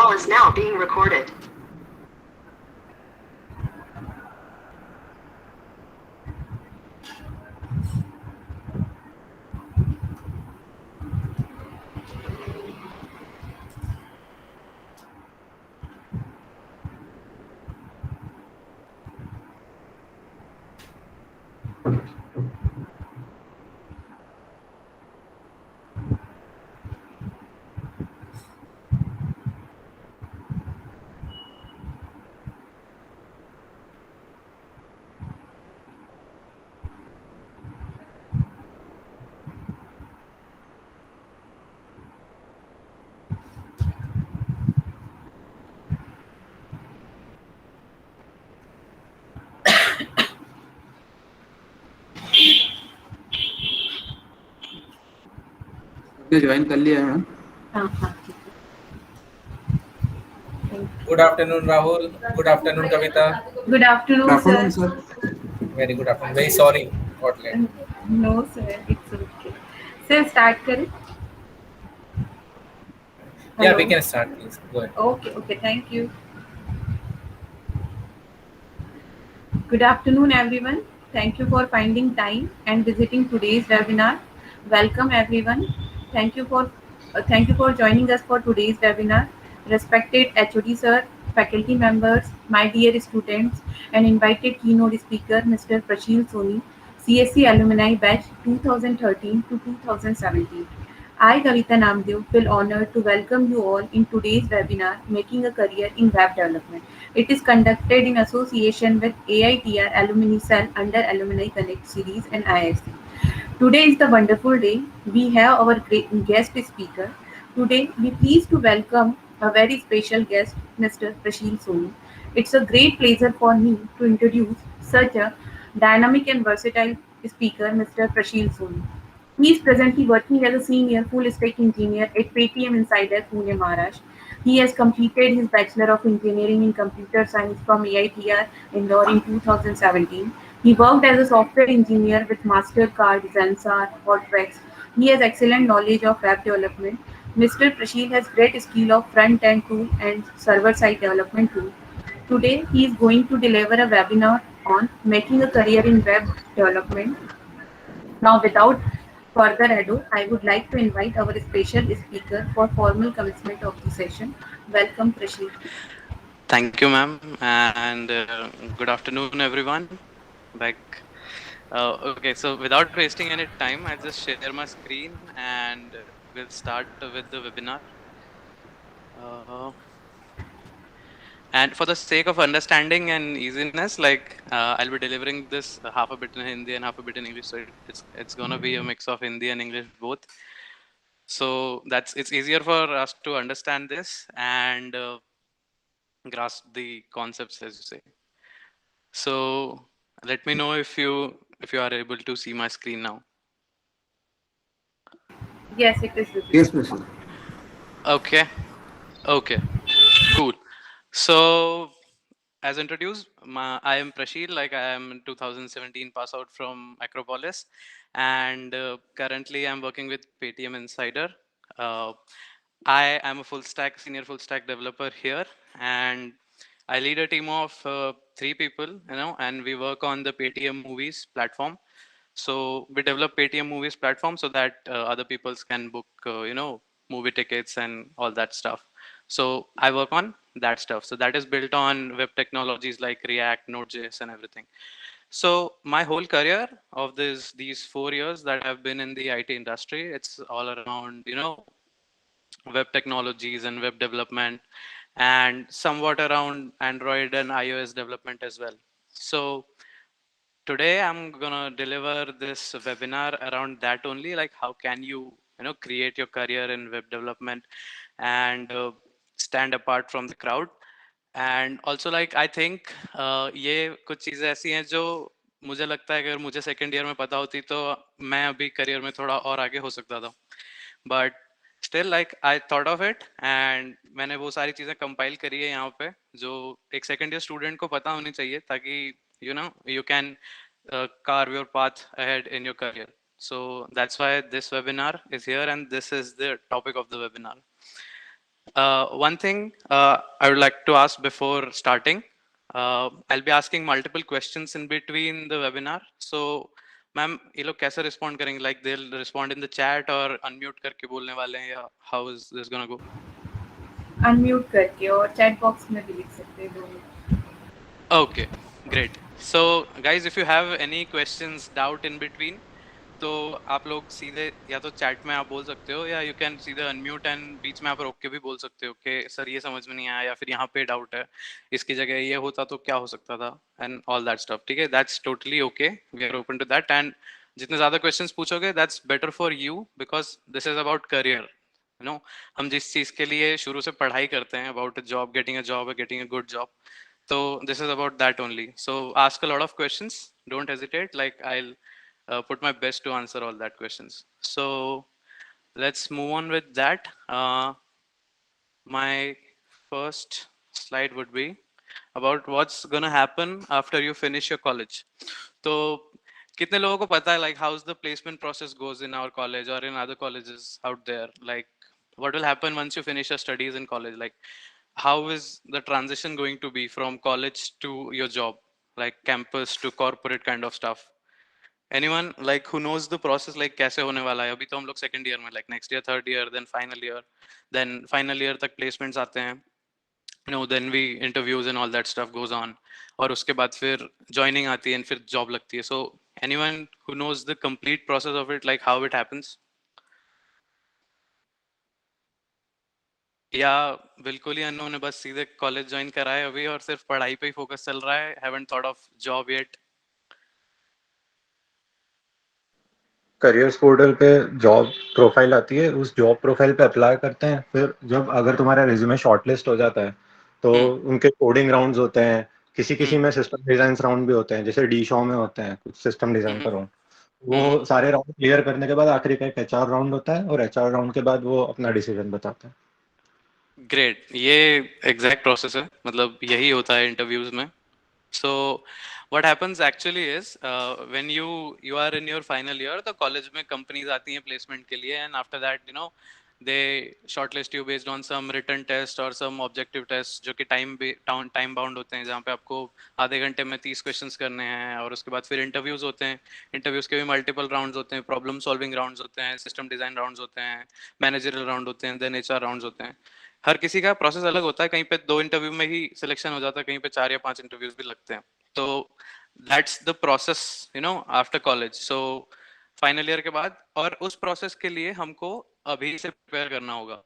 call is now being recorded. Join कर लिया है ma'am. Good afternoon, Rahul. Good afternoon, Kavita. Good afternoon, sir. Very good afternoon. Very sorry, got late. No, sir, it's okay. Sir, start करें. Yeah, we can start, please. Go ahead. Okay, thank you. Good afternoon, everyone. Thank you for finding time and visiting today's webinar. Welcome, everyone. Thank you for joining us for today's webinar. Respected HOD sir, faculty members, my dear students, and invited keynote speaker, Mr. Prasheel Soni, CSC Alumni Batch 2013 to 2017. I, Kavita Namdev, feel honored to welcome you all in today's webinar, Making a Career in Web Development. It is conducted in association with AITR Alumni Cell under Alumni Connect series and IIC. Today is the wonderful day. We have our great guest speaker. Today, we are pleased to welcome a very special guest, Mr. Prasheel Soni. It's a great pleasure for me to introduce such a dynamic and versatile speaker, Mr. Prasheel Soni. He is presently working as a senior full-stack engineer at Paytm Insider, Pune, Maharashtra. He has completed his Bachelor of Engineering in Computer Science from AITR Indore in 2017. He worked as a software engineer with MasterCard, Zensar, Fortrex. He has excellent knowledge of web development. Mr. Prasheel has great skill of front-end tool and server-side development tool. Today, he is going to deliver a webinar on making a career in web development. Now, without further ado, I would like to invite our special speaker for formal commencement of the session. Welcome, Prasheel. Thank you, ma'am, and good afternoon, everyone. Okay, so without wasting any time, I'll just share my screen and we'll start with the webinar. And for the sake of understanding and easiness, I'll be delivering this half a bit in Hindi and half a bit in English. So it's gonna be a mix of Hindi and English both. So it's easier for us to understand this and grasp the concepts, as you say. So let me know if you are able to see my screen now. Yes, it is. Yes, Prasheel. Okay, cool. So as introduced, I am Prasheel. I am in 2017 pass out from Acropolis, and currently I'm working with Paytm Insider. I am a senior full stack developer here, and I lead a team of 3 people, and we work on the Paytm Movies platform. So we develop Paytm Movies platform so that other people can book, movie tickets and all that stuff. So I work on that stuff. So that is built on web technologies like React, Node.js, and everything. So my whole career of these 4 years that I've been in the IT industry, it's all around, web technologies and web development, and somewhat around Android and iOS development as well. So today I'm gonna deliver this webinar around that only, like how can you create your career in web development and stand apart from the crowd. And also I think ये कुछ चीजें ऐसी हैं जो मुझे लगता है अगर मुझे सेकेंड ईयर में पता होती तो मैं अभी करियर में थोड़ा और आगे हो सकता था, but still I thought of it and मैंने वो सारी चीजें कंपाइल करी है यहाँ पे जो एक सेकेंड ईयर स्टूडेंट को पता होनी चाहिए ताकि you can carve your path ahead in your career. So that's why this webinar is here and this is the topic of the webinar. One thing I would like to ask before starting, I'll be asking multiple questions in between the webinar. So, ma'am, ये लोग कैसे respond करेंगे? Like they'll respond in the chat or unmute करके बोलने वाले हैं या how is this gonna go? Unmute करके और चैट बॉक्स में भी लिख सकते हैं दोनों. Okay, great. So, guys, if you have any questions, doubt in between, तो आप लोग सीधे या तो चैट में आप बोल सकते हो या यू कैन सीधे अनम्यूट एंड बीच में आप रोक के भी बोल सकते हो कि सर ये समझ में नहीं आया या फिर यहाँ पे डाउट है, इसकी जगह ये होता तो क्या हो सकता था एंड ऑल दैट स्टफ. ठीक है, that's totally okay, we are open to that. And जितने ज़्यादा क्वेश्चंस पूछोगे that's better for you because this is about career. You know, हम जिस चीज़ के लिए शुरू से पढ़ाई करते हैं about job, getting a job, getting a good job, so this is about that only. So ask a lot of questions. Don't hesitate. Like I'll put my best to answer all that questions. So let's move on with that. My first slide would be about what's gonna happen after you finish your college. So कितने लोगों को पता है like how's the placement process goes in our college or in other colleges out there? Like what will happen once you finish your studies in college? Like how is the transition going to be from college to your job, like campus to corporate kind of stuff? Anyone like who knows the process, like कैसे होने वाला है? अभी तो हम लोग second year में, like next year third year, then final year तक placements आते हैं, you know, then we interviews and all that stuff goes on, और उसके बाद फिर joining आती है and फिर job लगती है. So anyone who knows the complete process of it, like how it happens? या बिल्कुल ही अननोन है, बस सीधे कॉलेज ज्वाइन करा है अभी और सिर्फ पढ़ाई पे ही फोकस चल रहा है, haven't thought of job yet? Careers portal पे जॉब प्रोफाइल आती है, उस जॉब प्रोफाइल पे अप्लाई करते हैं. फिर जब अगर तुम्हारा रिज्यूमे शॉर्टलिस्ट हो जाता है तो उनके कोडिंग राउंड्स होते हैं. किसी किसी में सिस्टम डिजाइन राउंड भी होते हैं, जैसे डी शो में होते हैं कुछ सिस्टम डिजाइन का राउंड. वो सारे राउंड क्लियर करने के बाद आखिरी का एक एचआर राउंड होता है और एचआर राउंड के बाद वो अपना डिसीजन बताते हैं. ग्रेट, ये एग्जैक्ट प्रोसेस है, मतलब यही होता है इंटरव्यूज में. So what happens actually is when you are in your final year, the college में companies आती हैं placement के लिए, and after that, you know, they shortlist you based on some written test or some objective test जो कि time bound होते हैं, जहाँ पे आपको आधे घंटे में 30 questions करने हैं, और उसके बाद फिर interviews होते हैं. Interviews के भी multiple rounds होते हैं, problem solving rounds होते हैं, system design rounds होते हैं, managerial round होते हैं, then HR rounds होते हैं. हर किसी का प्रोसेस अलग होता है, कहीं पे 2 इंटरव्यू में ही सिलेक्शन हो जाता है, कहीं पे 4 या 5 इंटरव्यूज भी लगते हैं. तो that's the process, you know, after college. So final year के बाद, और उस प्रोसेस के लिए हमको अभी से प्रिपेयर करना होगा.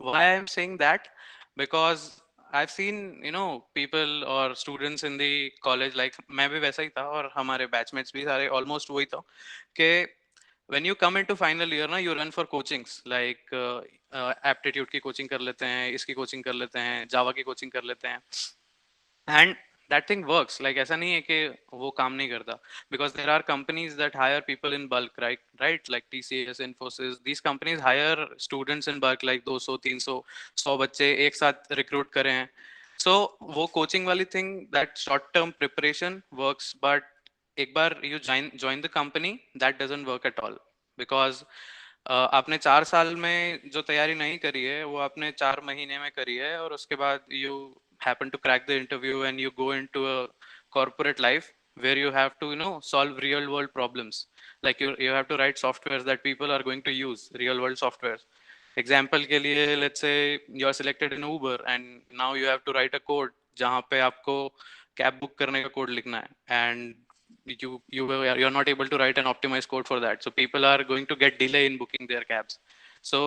Why I am saying that? Because I've seen, you know, people or students in the college, like मैं भी वैसा ही था और हमारे बैचमेट्स भी सारे ऑलमोस्ट वही था कि when you come into final year ना, you run for coachings like aptitude की कोचिंग कर लेते हैं, इसकी कोचिंग कर लेते हैं, जावा की कोचिंग कर लेते हैं, and that thing works. Like ऐसा नहीं है कि वो काम नहीं करता, because there are companies that hire people in bulk, right? Like TCS, Infosys, these companies hire students in bulk, like 200, 300, 100 बच्चे एक साथ recruit करे हैं. So वो coaching वाली thing, that short term preparation works, but एक बार you join the company, that doesn't work at all, because आपने 4 साल में जो तैयारी नहीं करी है वो आपने 4 महीने में करी है, और उसके बाद you happen to crack the interview and you go into a corporate life where you have to, you know, solve real world problems. Like you have to write softwares that people are going to use, real world softwares. Example के लिए, let's say you are selected in Uber and now you have to write a code जहाँ पे आपको cab book करने का code लिखना है, and you're not able to write an optimized code for that, so people are going to get delay in booking their cabs. So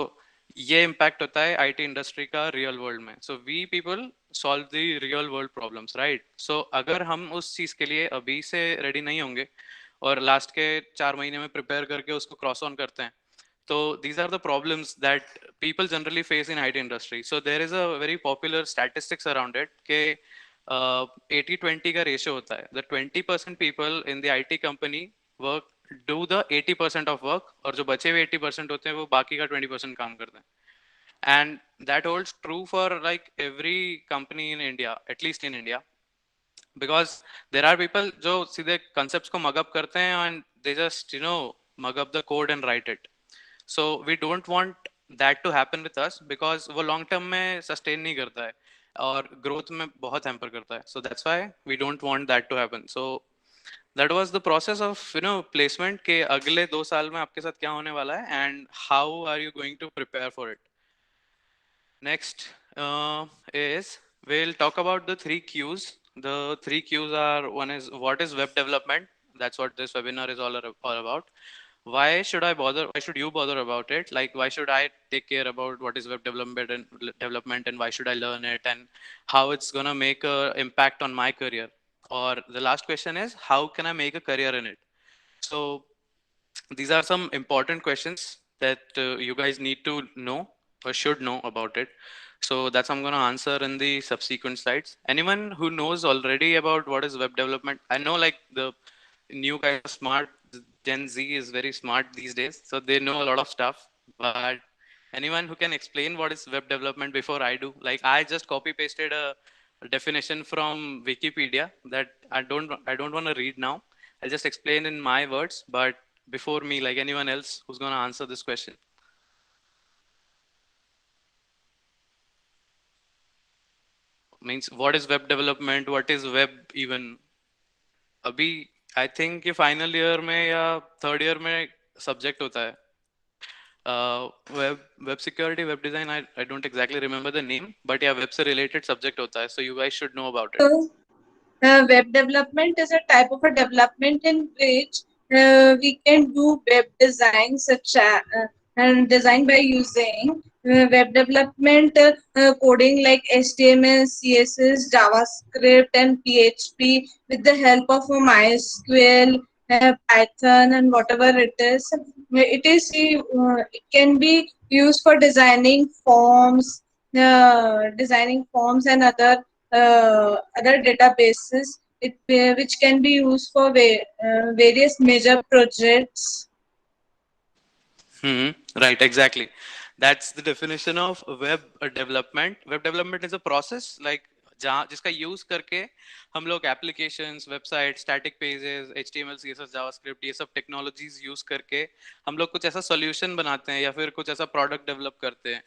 ये impact होता है आईटी इंडस्ट्री का रियल वर्ल्ड में. So we people solve the real world problems, right? So अगर हम उस चीज के लिए अभी से रेडी नहीं होंगे और लास्ट के 4 महीने में प्रिपेयर करके उसको क्रॉस ऑन करते हैं, तो these are the problems that people generally face in IT industry. So there is a very popular statistics around it कि 80-20 का रेशियो होता है. The 20% people in the IT company work do the 80% of work, और जो बचे हुए 80% होते हैं वो बाकी का 20% काम करते हैं. And that holds true for like every company in India, at least in India, because there are people जो सीधे concepts को mug up करते हैं and they just, you know, mug up the code and write it. So we don't want that to happen with us because वो long term में sustain नहीं करता है और growth में बहुत hamper करता है. So that's why we don't want that to happen. So that was the process of placement के अगले 2 साल में आपके साथ क्या होने वाला है and how are you going to prepare for it. Next is we'll talk about the 3 Qs. The 3 Qs are, one is what is web development. That's what this webinar is all about. Why should I bother? Why should you bother about it? Like, why should I take care about what is web development and why should I learn it and how it's gonna make a impact on my career? Or the last question is, how can I make a career in it? So these are some important questions that you guys need to know or should know about it. So that's I'm going to answer in the subsequent slides. Anyone who knows already about what is web development? I know like the new guys are smart. Gen Z is very smart these days. So they know a lot of stuff. But anyone who can explain what is web development before I do? Like I just copy pasted a definition from Wikipedia that I don't want to read now. I'll just explain in my words, but before me, like anyone else who's going to answer this question. Means what is web development? What is web even? Abhi, I think ये final year में या third year में subject होता है. Web security, web design, I don't exactly remember the name, but yeah, web से related subject होता है. So you guys should know about it. So, web development is a type of a development in which we can do web design such as and design by using web development coding like HTML, CSS, JavaScript, and PHP with the help of MySQL, Python, and whatever it is. It can be used for designing forms and other databases which can be used for various major projects. Right, exactly. That's the definition of web development. Web development is a process like जिसका use करके हम लोग applications, website, static pages, HTML, CSS, JavaScript ये सब technologies use करके हम लोग कुछ ऐसा सॉल्यूशन बनाते हैं या फिर कुछ ऐसा प्रोडक्ट डेवलप करते हैं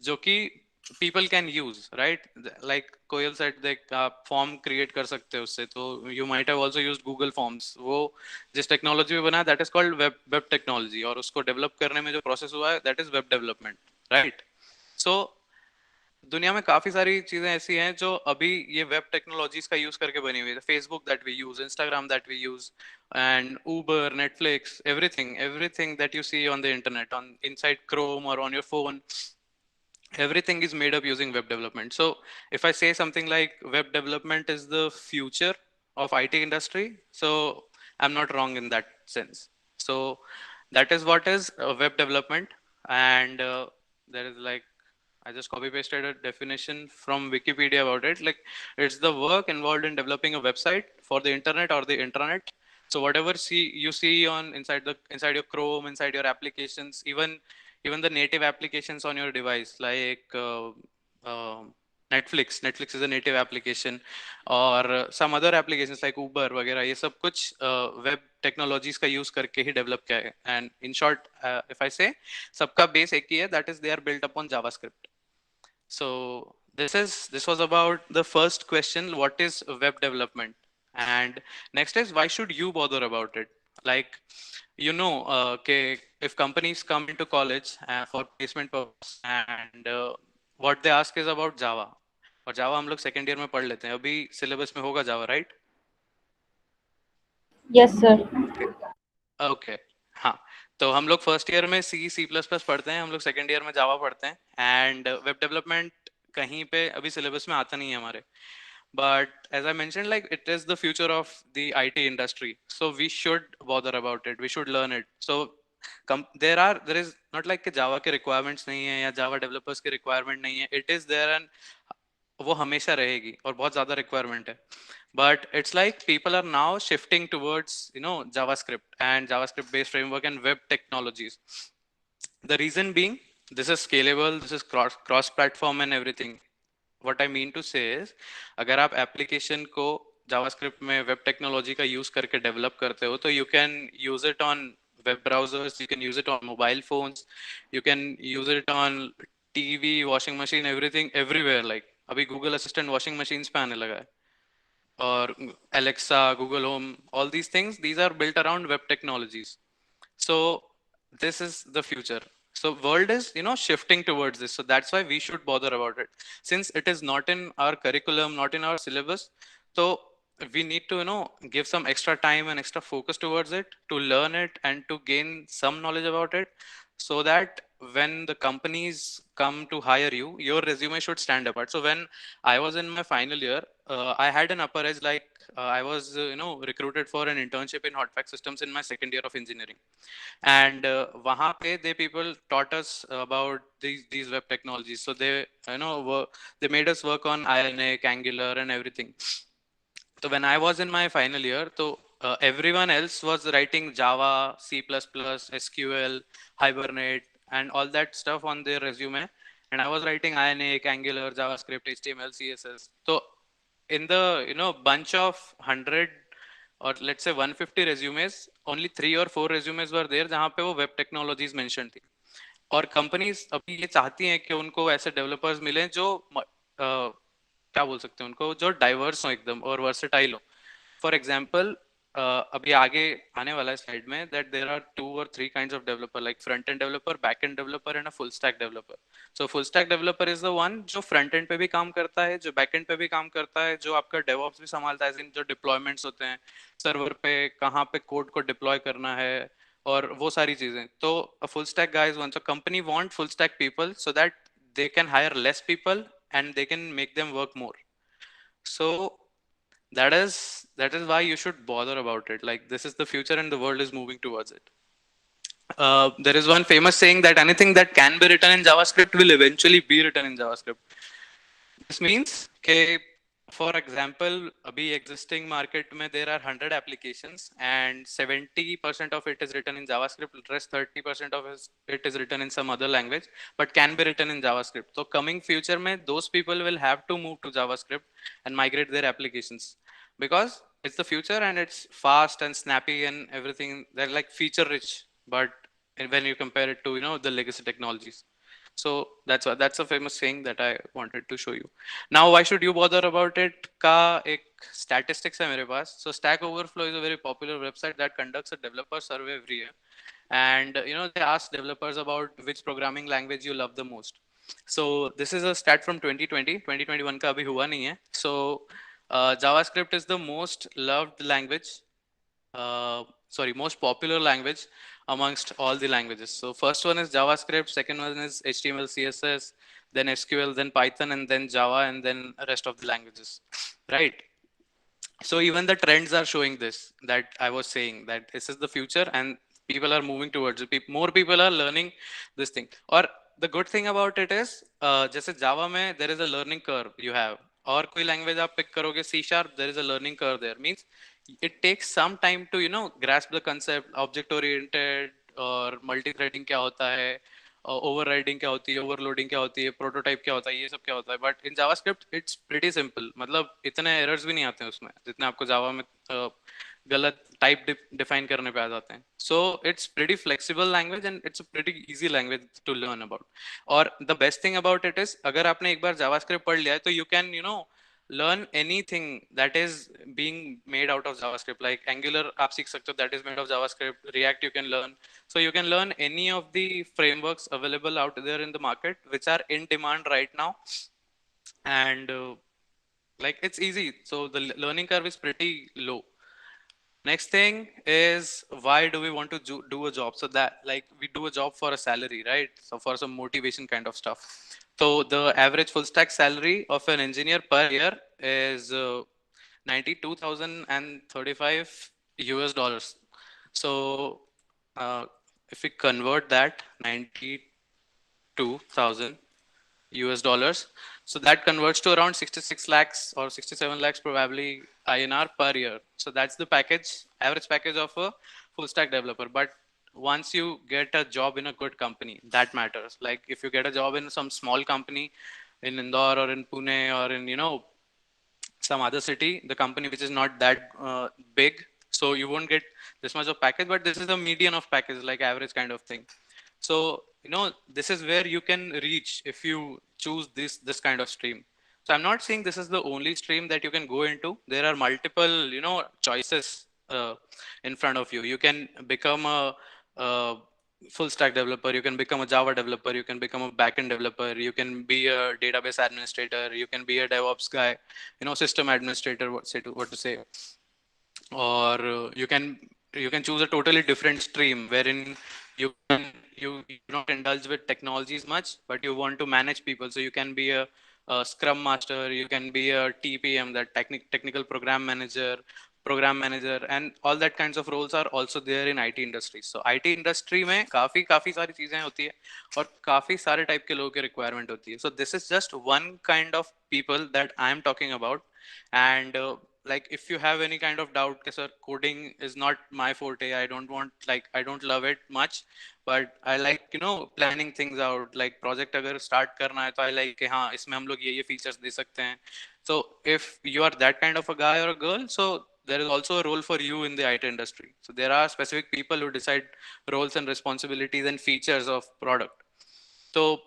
जो कि people can use, right? Like Koyal said, आप फॉर्म क्रिएट कर सकते हो उससे, तो you might have also used Google Forms. वो जिस टेक्नोलॉजी में बना है that is called web technology, और उसको डेवलप करने में जो प्रोसेस हुआ है that is web development, right? So दुनिया में काफी सारी चीजें ऐसी हैं जो अभी ये वेब टेक्नोलॉजीज का यूज करके बनी हुई है. Facebook that we use, Instagram that we use, and Uber, Netflix, everything that you see on the internet, on inside Chrome or on your phone, everything is made up using web development. So if I say something like web development is the future of IT industry, so I'm not wrong in that sense. So that is what is web development. And there is like, I just copy pasted a definition from Wikipedia about it. Like it's the work involved in developing a website for the internet or the intranet. So whatever you see on inside your Chrome, inside your applications, even the native applications on your device, like Netflix is a native application, or some other applications like Uber वगैरह, ये सब कुछ web technologies का use करके ही develop किया है. And in short, if I say, सबका base एक ही है, that is they are built upon JavaScript. So this was about the first question, what is web development? And next is, why should you bother about it? Like, okay, if companies come into college for placement purpose, and what they ask is about Java, और Java हम लोग second year में पढ़ लेते हैं. अभी syllabus में होगा Java, right? Yes, sir. Okay. हाँ, तो हम लोग फर्स्ट ईयर में C++ पढ़ते हैं, हम लोग सेकेंड ईयर में जावा पढ़ते हैं, एंड वेब डेवलपमेंट कहीं पे अभी सिलेबस में आता नहीं है हमारे. But as I mentioned, like it is the future of the IT industry, so we should bother about it, we should learn it. So there is not like कि Java के requirements नहीं है या Java developers के requirement नहीं है. It is there and वो हमेशा रहेगी और बहुत ज़्यादा requirement है. But it's like people are now shifting towards JavaScript and JavaScript based framework and web technologies. The reason being, this is scalable, this is cross platform and everything. What I mean to say is, अगर आप application को JavaScript में web technology का use करके develop करते हो, तो you can use it on web browsers, you can use it on mobile phones, you can use it on TV, washing machine, everything, everywhere. Like abhi Google Assistant washing machines पे आने लगा है, or Alexa, Google Home, all these things, these are built around web technologies. So this is the future. So world is, shifting towards this. So that's why we should bother about it. Since it is not in our curriculum, not in our syllabus, so we need to, give some extra time and extra focus towards it, to learn it and to gain some knowledge about it, so that when the companies come to hire you, your resume should stand apart. So when I was in my final year, I had an upper edge. Like I was, recruited for an internship in Hotpack Systems in my second year of engineering, and wahan pe they people taught us about these web technologies. So they, they made us work on Ionic, Angular, and everything. So when I was in my final year, so everyone else was writing Java, C++, SQL, Hibernate, and all that stuff on their resume. And I was writing Ionic, Angular, JavaScript, HTML, CSS. So in the, bunch of 100 or let's say 150 resumes, only 3 or 4 resumes were there जहाँ पे वो web technologies mentioned थी. और companies अभी ये चाहती हैं कि उनको ऐसे developers मिलें जो क्या बोल सकते हैं उनको, जो डाइवर्स हो एकदम और वर्सेटाइल हो. फॉर एग्जाम्पल अभी आगे आने वाला है स्लाइड में, that there are 2 or 3 kinds of developer, like front end developer, back end developer and a full stack developer. So full stack developer is the one जो फ्रंट एंड पे भी काम करता है, जो बैक एंड पे भी काम करता है, जो आपका डेवऑप्स भी संभालता है, जो डिप्लॉयमेंट्स होते हैं सर्वर पे, कहाँ पे कोड को डिप्लॉय करना है और वो सारी चीजें. तो अ full stack guy is one. So company want full stack people so that they can hire less people and they can make them work more. So that is why you should bother about it. Like this is the future and the world is moving towards it. There is one famous saying that anything that can be written in JavaScript will eventually be written in JavaScript. This means that, for example, abhi existing market mein there are 100 applications and 70% of it is written in JavaScript. The rest 30% of it is written in some other language, but can be written in JavaScript. So coming future mein those people will have to move to JavaScript and migrate their applications, because it's the future and it's fast and snappy and everything. They're like feature rich, but when you compare it to the legacy technologies. So that's a famous saying that I wanted to show you. Now why should you bother about it का एक statistics है मेरे पास. So Stack Overflow is a very popular website that conducts a developer survey every year, and they ask developers about which programming language you love the most. So this is a stat from 2020. 2021 का अभी हुआ नहीं है. So JavaScript is the most loved language, most popular language amongst all the languages. So first one is JavaScript, second one is HTML, CSS, then SQL, then Python, and then Java, and then rest of the languages, right? So even the trends are showing this, that I was saying that this is the future and people are moving towards it. More people are learning this thing. Or the good thing about it is, जैसे Java में there is a learning curve you have. और कोई language आप pick करोगे, C#, there is a learning curve there. Means it takes some time to grasp the concept, object oriented और multi-threading क्या होता है, overriding क्या होती है, overloading क्या होती है, prototype क्या होता है, ये सब क्या होता है. But in JavaScript it's pretty simple. मतलब इतने errors भी नहीं आते हैं उसमें जितने आपको Java में गलत type define करने पे आ जाते हैं. So it's pretty flexible language and it's a pretty easy language to learn about. और the best thing about it is, अगर आपने एक बार JavaScript पढ़ लिया है तो you can learn anything that is being made out of JavaScript. Like Angular आप सीख सकते हो, that is made of JavaScript. React you can learn. So you can learn any of the frameworks available out there in the market which are in demand right now, and like it's easy. So the learning curve is pretty low. Next thing is, why do we want to do a job? So that, like, we do a job for a salary, right? So for some motivation kind of stuff. So the average full stack salary of an engineer per year is $92,035 US. So if we convert that 92,000 US, so that converts to around 66 lakhs or 67 lakhs probably INR per year. So that's the package, average package of a full stack developer. But once you get a job in a good company, that matters. Like if you get a job in some small company in Indore or in Pune or in some other city, the company which is not that big, So you won't get this much of package, but this is the median of package, like average kind of thing. So this is where you can reach if you choose this kind of stream. So I'm not saying this is the only stream that you can go into. There are multiple choices in front of you. You can become a full stack developer, you can become a Java developer, you can become a backend developer, you can be a database administrator, you can be a DevOps guy, system administrator, what to say, or you can choose a totally different stream wherein you do not indulge with technologies much, but you want to manage people. So you can be a scrum master, you can be a TPM, that technical program manager, and all that kinds of roles are also there in IT industry. So IT industry में काफी सारी चीजें होती है और काफी सारे type के लोगों की requirement होती है. So this is just one kind of people that I am talking about. And like if you have any kind of doubt, okay, sir, coding is not my forte, I don't love it much, but I like planning things out. Like project अगर start करना है तो I like कि हाँ इसमें हम लोग ये features दे सकते हैं. So if you are that kind of a guy or a girl, so there is also a role for you in the IT industry. So there are specific people who decide roles and responsibilities and features of product. So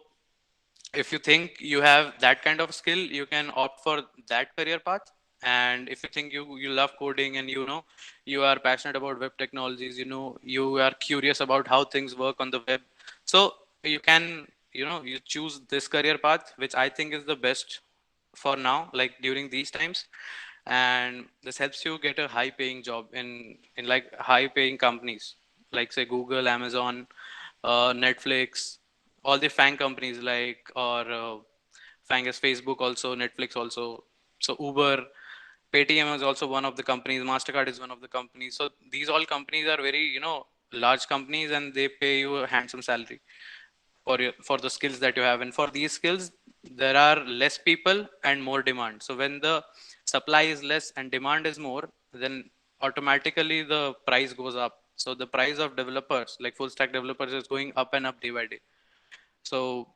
if you think you have that kind of skill, you can opt for that career path. And if you think you love coding, and you are passionate about web technologies, you are curious about how things work on the web, so you can you choose this career path, which I think is the best for now, like during these times. And this helps you get a high paying job in like high paying companies, like say Google, Amazon, Netflix, all the FANG companies, like, or FANG is Facebook also, Netflix also. So Uber, Paytm is also one of the companies, Mastercard is one of the companies. So these all companies are very large companies, and they pay you a handsome salary for the skills that you have. And for these skills there are less people and more demand. So when the supply is less and demand is more, then automatically the price goes up. So the price of developers, like full stack developers, is going up and up day by day. So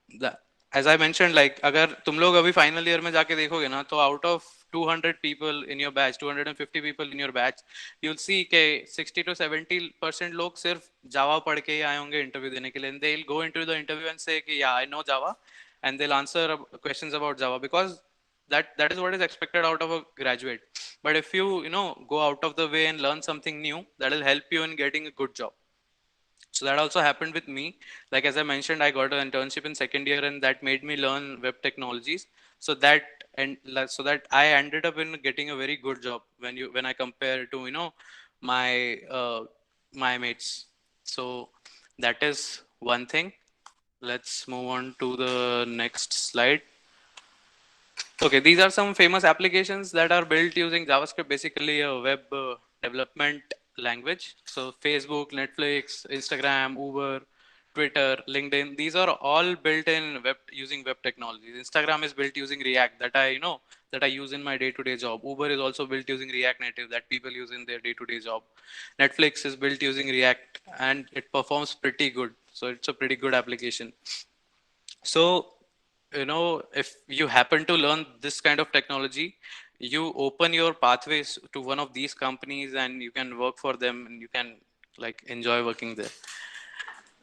as I mentioned, like अगर तुम लोग अभी final year में जाके देखोगे ना, तो out of 200 people in your batch, 250 people in your batch, you'll see के 60 to 70% लोग सिर्फ Java पढ़ के ही आए होंगे interview देने के लिए. And they'll go into the interview and say कि yeah, I know Java, and they'll answer questions about Java, because that is what is expected out of a graduate. But if you go out of the way and learn something new, that will help you in getting a good job. So that also happened with me. Like as I mentioned, I got an internship in second year, and that made me learn web technologies. So that I ended up in getting a very good job when I compare to my my mates. So that is one thing. Let's move on to the next slide. Okay, these are some famous applications that are built using JavaScript, basically a web development language. So Facebook, Netflix, Instagram, Uber, Twitter, LinkedIn, these are all built in web using web technologies. Instagram is built using React, that I use in my day-to-day job. Uber is also built using React Native, that people use in their day-to-day job. Netflix is built using React, and it performs pretty good. So it's a pretty good application. So if you happen to learn this kind of technology, you open your pathways to one of these companies, and you can work for them, and you can like enjoy working there.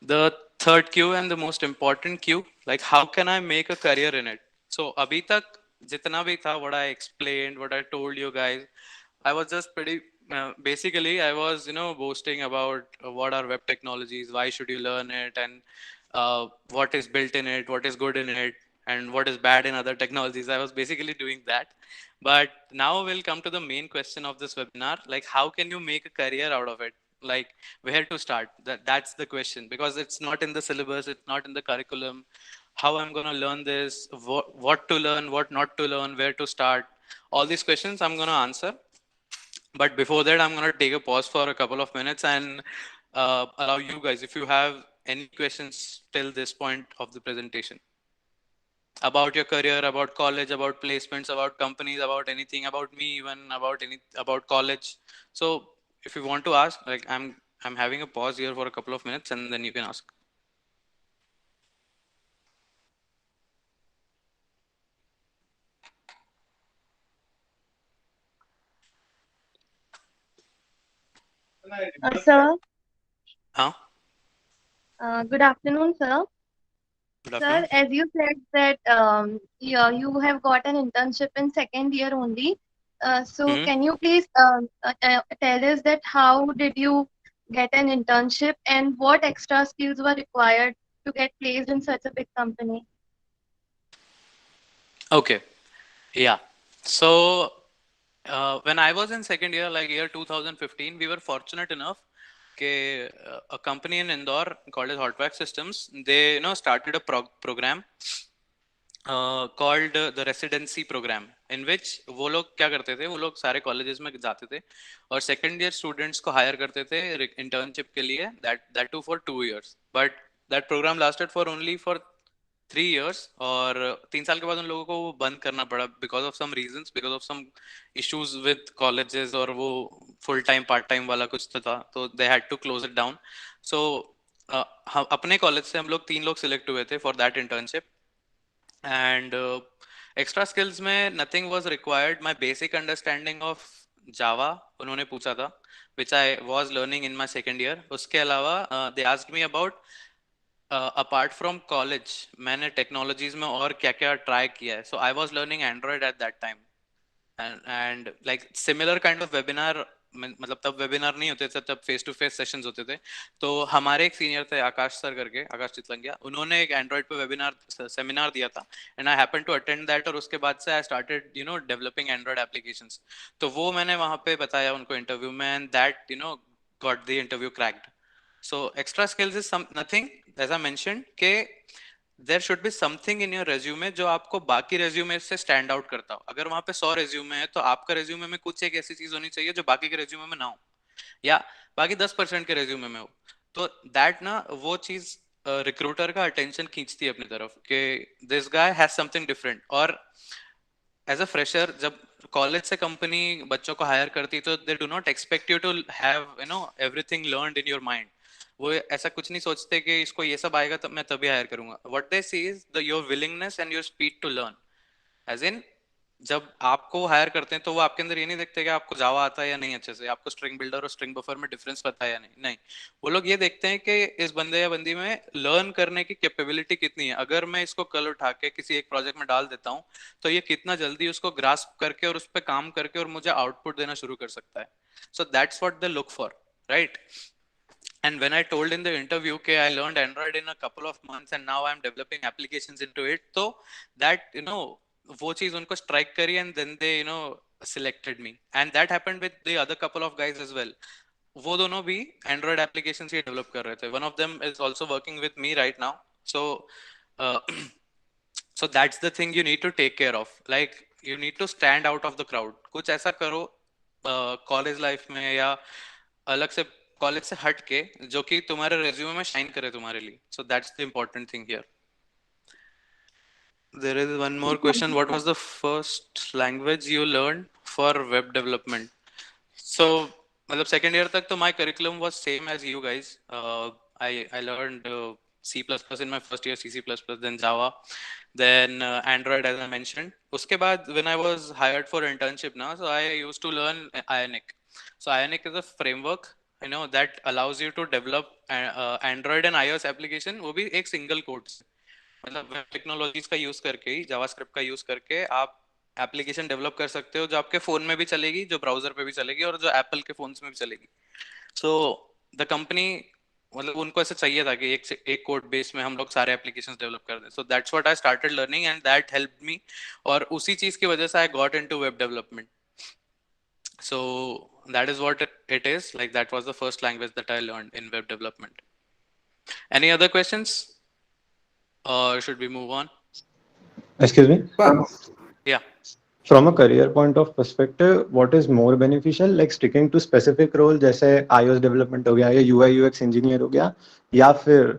The third Q, and the most important Q, like how can I make a career in it? So abhi tak jitna bhi tha, what I explained, what I told you guys, I was just pretty basically I was boasting about what are web technologies, why should you learn it, and what is built in it, what is good in it, and what is bad in other technologies. I was basically doing that. But now we'll come to the main question of this webinar, like how can you make a career out of it? Like where to start? That's the question, because it's not in the syllabus, it's not in the curriculum. How I'm going to learn this, what to learn, what not to learn, where to start, all these questions I'm going to answer. But before that, I'm going to take a pause for a couple of minutes and allow you guys, if you have any questions till this point of the presentation about your career, about college, about placements, about companies, about anything, about me, even about college. So if you want to ask, like I'm having a pause here for a couple of minutes, and then you can ask. Sir, Huh? good afternoon, sir. Good Sir, afternoon. as you said that you have got an internship in second year only. So Mhm. can you please tell us that how did you get an internship and what extra skills were required to get placed in such a big company? Okay. Yeah. So when I was in second year, like year 2015, we were fortunate enough that a company in Indore called as Hotwax Systems, they started a program called the residency program, in which वो लोग क्या करते थे, वो लोग सारे colleges में जाते थे और second year students को hire करते थे internship के लिए, that too for 2 years, but that program lasted for only for 3 years और 3 साल के बाद उन लोगों को वो बंद करना पड़ा because of some reasons, because of some issues with colleges और वो full time part time वाला कुछ था, तो they had to close it down. So हम अपने कॉलेज से हम लोग 3 लोग सिलेक्ट हुए थे for that internship. And extra skills में nothing was required. My basic understanding of Java उन्होंने पूछा था, which I was learning in my second year. उसके अलावा they asked me about apart from college मैंने technologies में और क्या-क्या try किया है. So I was learning Android at that time. And like similar kind of webinar, मतलब तब वेबिनार नहीं होते थे, तब फेस टू फेस सेशंस होते थे. तो हमारे एक सीनियर थे आकाश सर करके, आकाश चितलंगिया, उन्होंने एक एंड्रॉइड पे वेबिनार सेमिनार दिया था and I happen to attend that और उसके बाद से I started developing Android applications. तो वो मैंने वहाँ पे बताया उनको इंटरव्यू में and that got the interview cracked. So extra skills is nothing, as I mentioned, के there should be something in your resume जो आपको बाकी resume से stand out करता हो. अगर वहाँ पे 100 resume है तो आपका resume में कुछ एक ऐसी चीज होनी चाहिए जो बाकी के resume में ना हो या बाकी 10% के resume में हो. तो that ना वो चीज recruiter का attention खींचती है अपनी तरफ कि this guy has something different. और as a fresher जब कॉलेज से कंपनी बच्चों को हायर करती तो they do not expect you to have everything learned in your mind. वो ऐसा कुछ नहीं सोचते कि इसको ये सब आएगा तब मैं तभी हायर करूंगा. What they see is your willingness and your speed to learn. As in जब आपको हायर करते हैं तो वो आपके अंदर ये नहीं देखते कि आपको जावा आता है या नहीं अच्छे से, आपको स्ट्रिंग बिल्डर और स्ट्रिंग बफर में डिफरेंस पता है या नहीं. वो लोग ये देखते हैं कि इस बंदे या बंदी में लर्न करने की कैपेबिलिटी कितनी है. अगर मैं इसको कल उठा के किसी एक प्रोजेक्ट में डाल देता हूँ तो ये कितना जल्दी उसको ग्रास्प करके और उस पर काम करके और मुझे आउटपुट देना शुरू कर सकता है. So that's what they look for, right? And when I told in the interview that I learned Android in a couple of months and now I'm developing applications into it, so that वो चीज उनको strike करी and then they selected me. And that happened with the other couple of guys as well. वो दोनों भी Android applications ही develop कर रहे थे. One of them is also working with me right now. So so that's the thing you need to take care of. Like you need to stand out of the crowd. कुछ ऐसा करो college life में या अलग से college से हट के जो कि तुम्हारे रेज्यूमे में शाइन करे तुम्हारे लिए. So that's the important thing here. There is one more question. What was the first language you learn for web development? So मतलब सेकंड ईयर तक तो my curriculum was same as you guys. I learned C++ in my first year, C++, then Java, then Android as I mentioned. उसके बाद when I was hired for internship now, so I used to learn Ionic. So Ionic is a framework that allows you to develop Android and iOS application, वो भी एक single code से. मतलब web technologies का use करके ही, JavaScript का use करके आप एप्लीकेशन डेवलप कर सकते हो जो आपके फोन में भी चलेगी, जो ब्राउजर पे भी चलेगी और जो एप्पल के फोन्स में भी चलेगी. सो द कंपनी मतलब उनको ऐसा चाहिए था कि एक कोड बेस में हम लोग सारे एप्लीकेशंस डेवलप कर दें. So that's what I started learning and that helped me. और उसी चीज की वजह से I got into web development. So that is what it is. Like that was the first language that I learned in web development. Any other questions? Or should we move on? Excuse me? Yeah. From a career point of perspective, what is more beneficial, like sticking to specific role जैसे iOS development हो गया या UI UX engineer हो गया, या फिर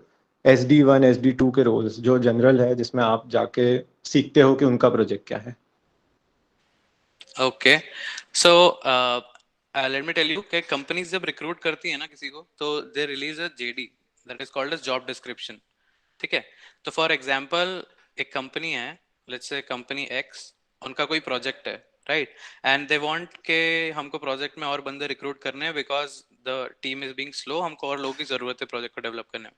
SD1 SD2 के roles जो general है जिसमें आप जाके सीखते हो कि उनका project क्या है? Okay. So let me tell you कि companies जब recruit करती है ना किसी को तो they release a JD that is called as job description. ठीक है? तो for example एक company है, let's say company X, उनका कोई project है, right? And they want के हमको project में और बंदे recruit करने हैं because the team is being slow, हमको और लोगों की जरूरत है प्रोजेक्ट को डेवलप करने में.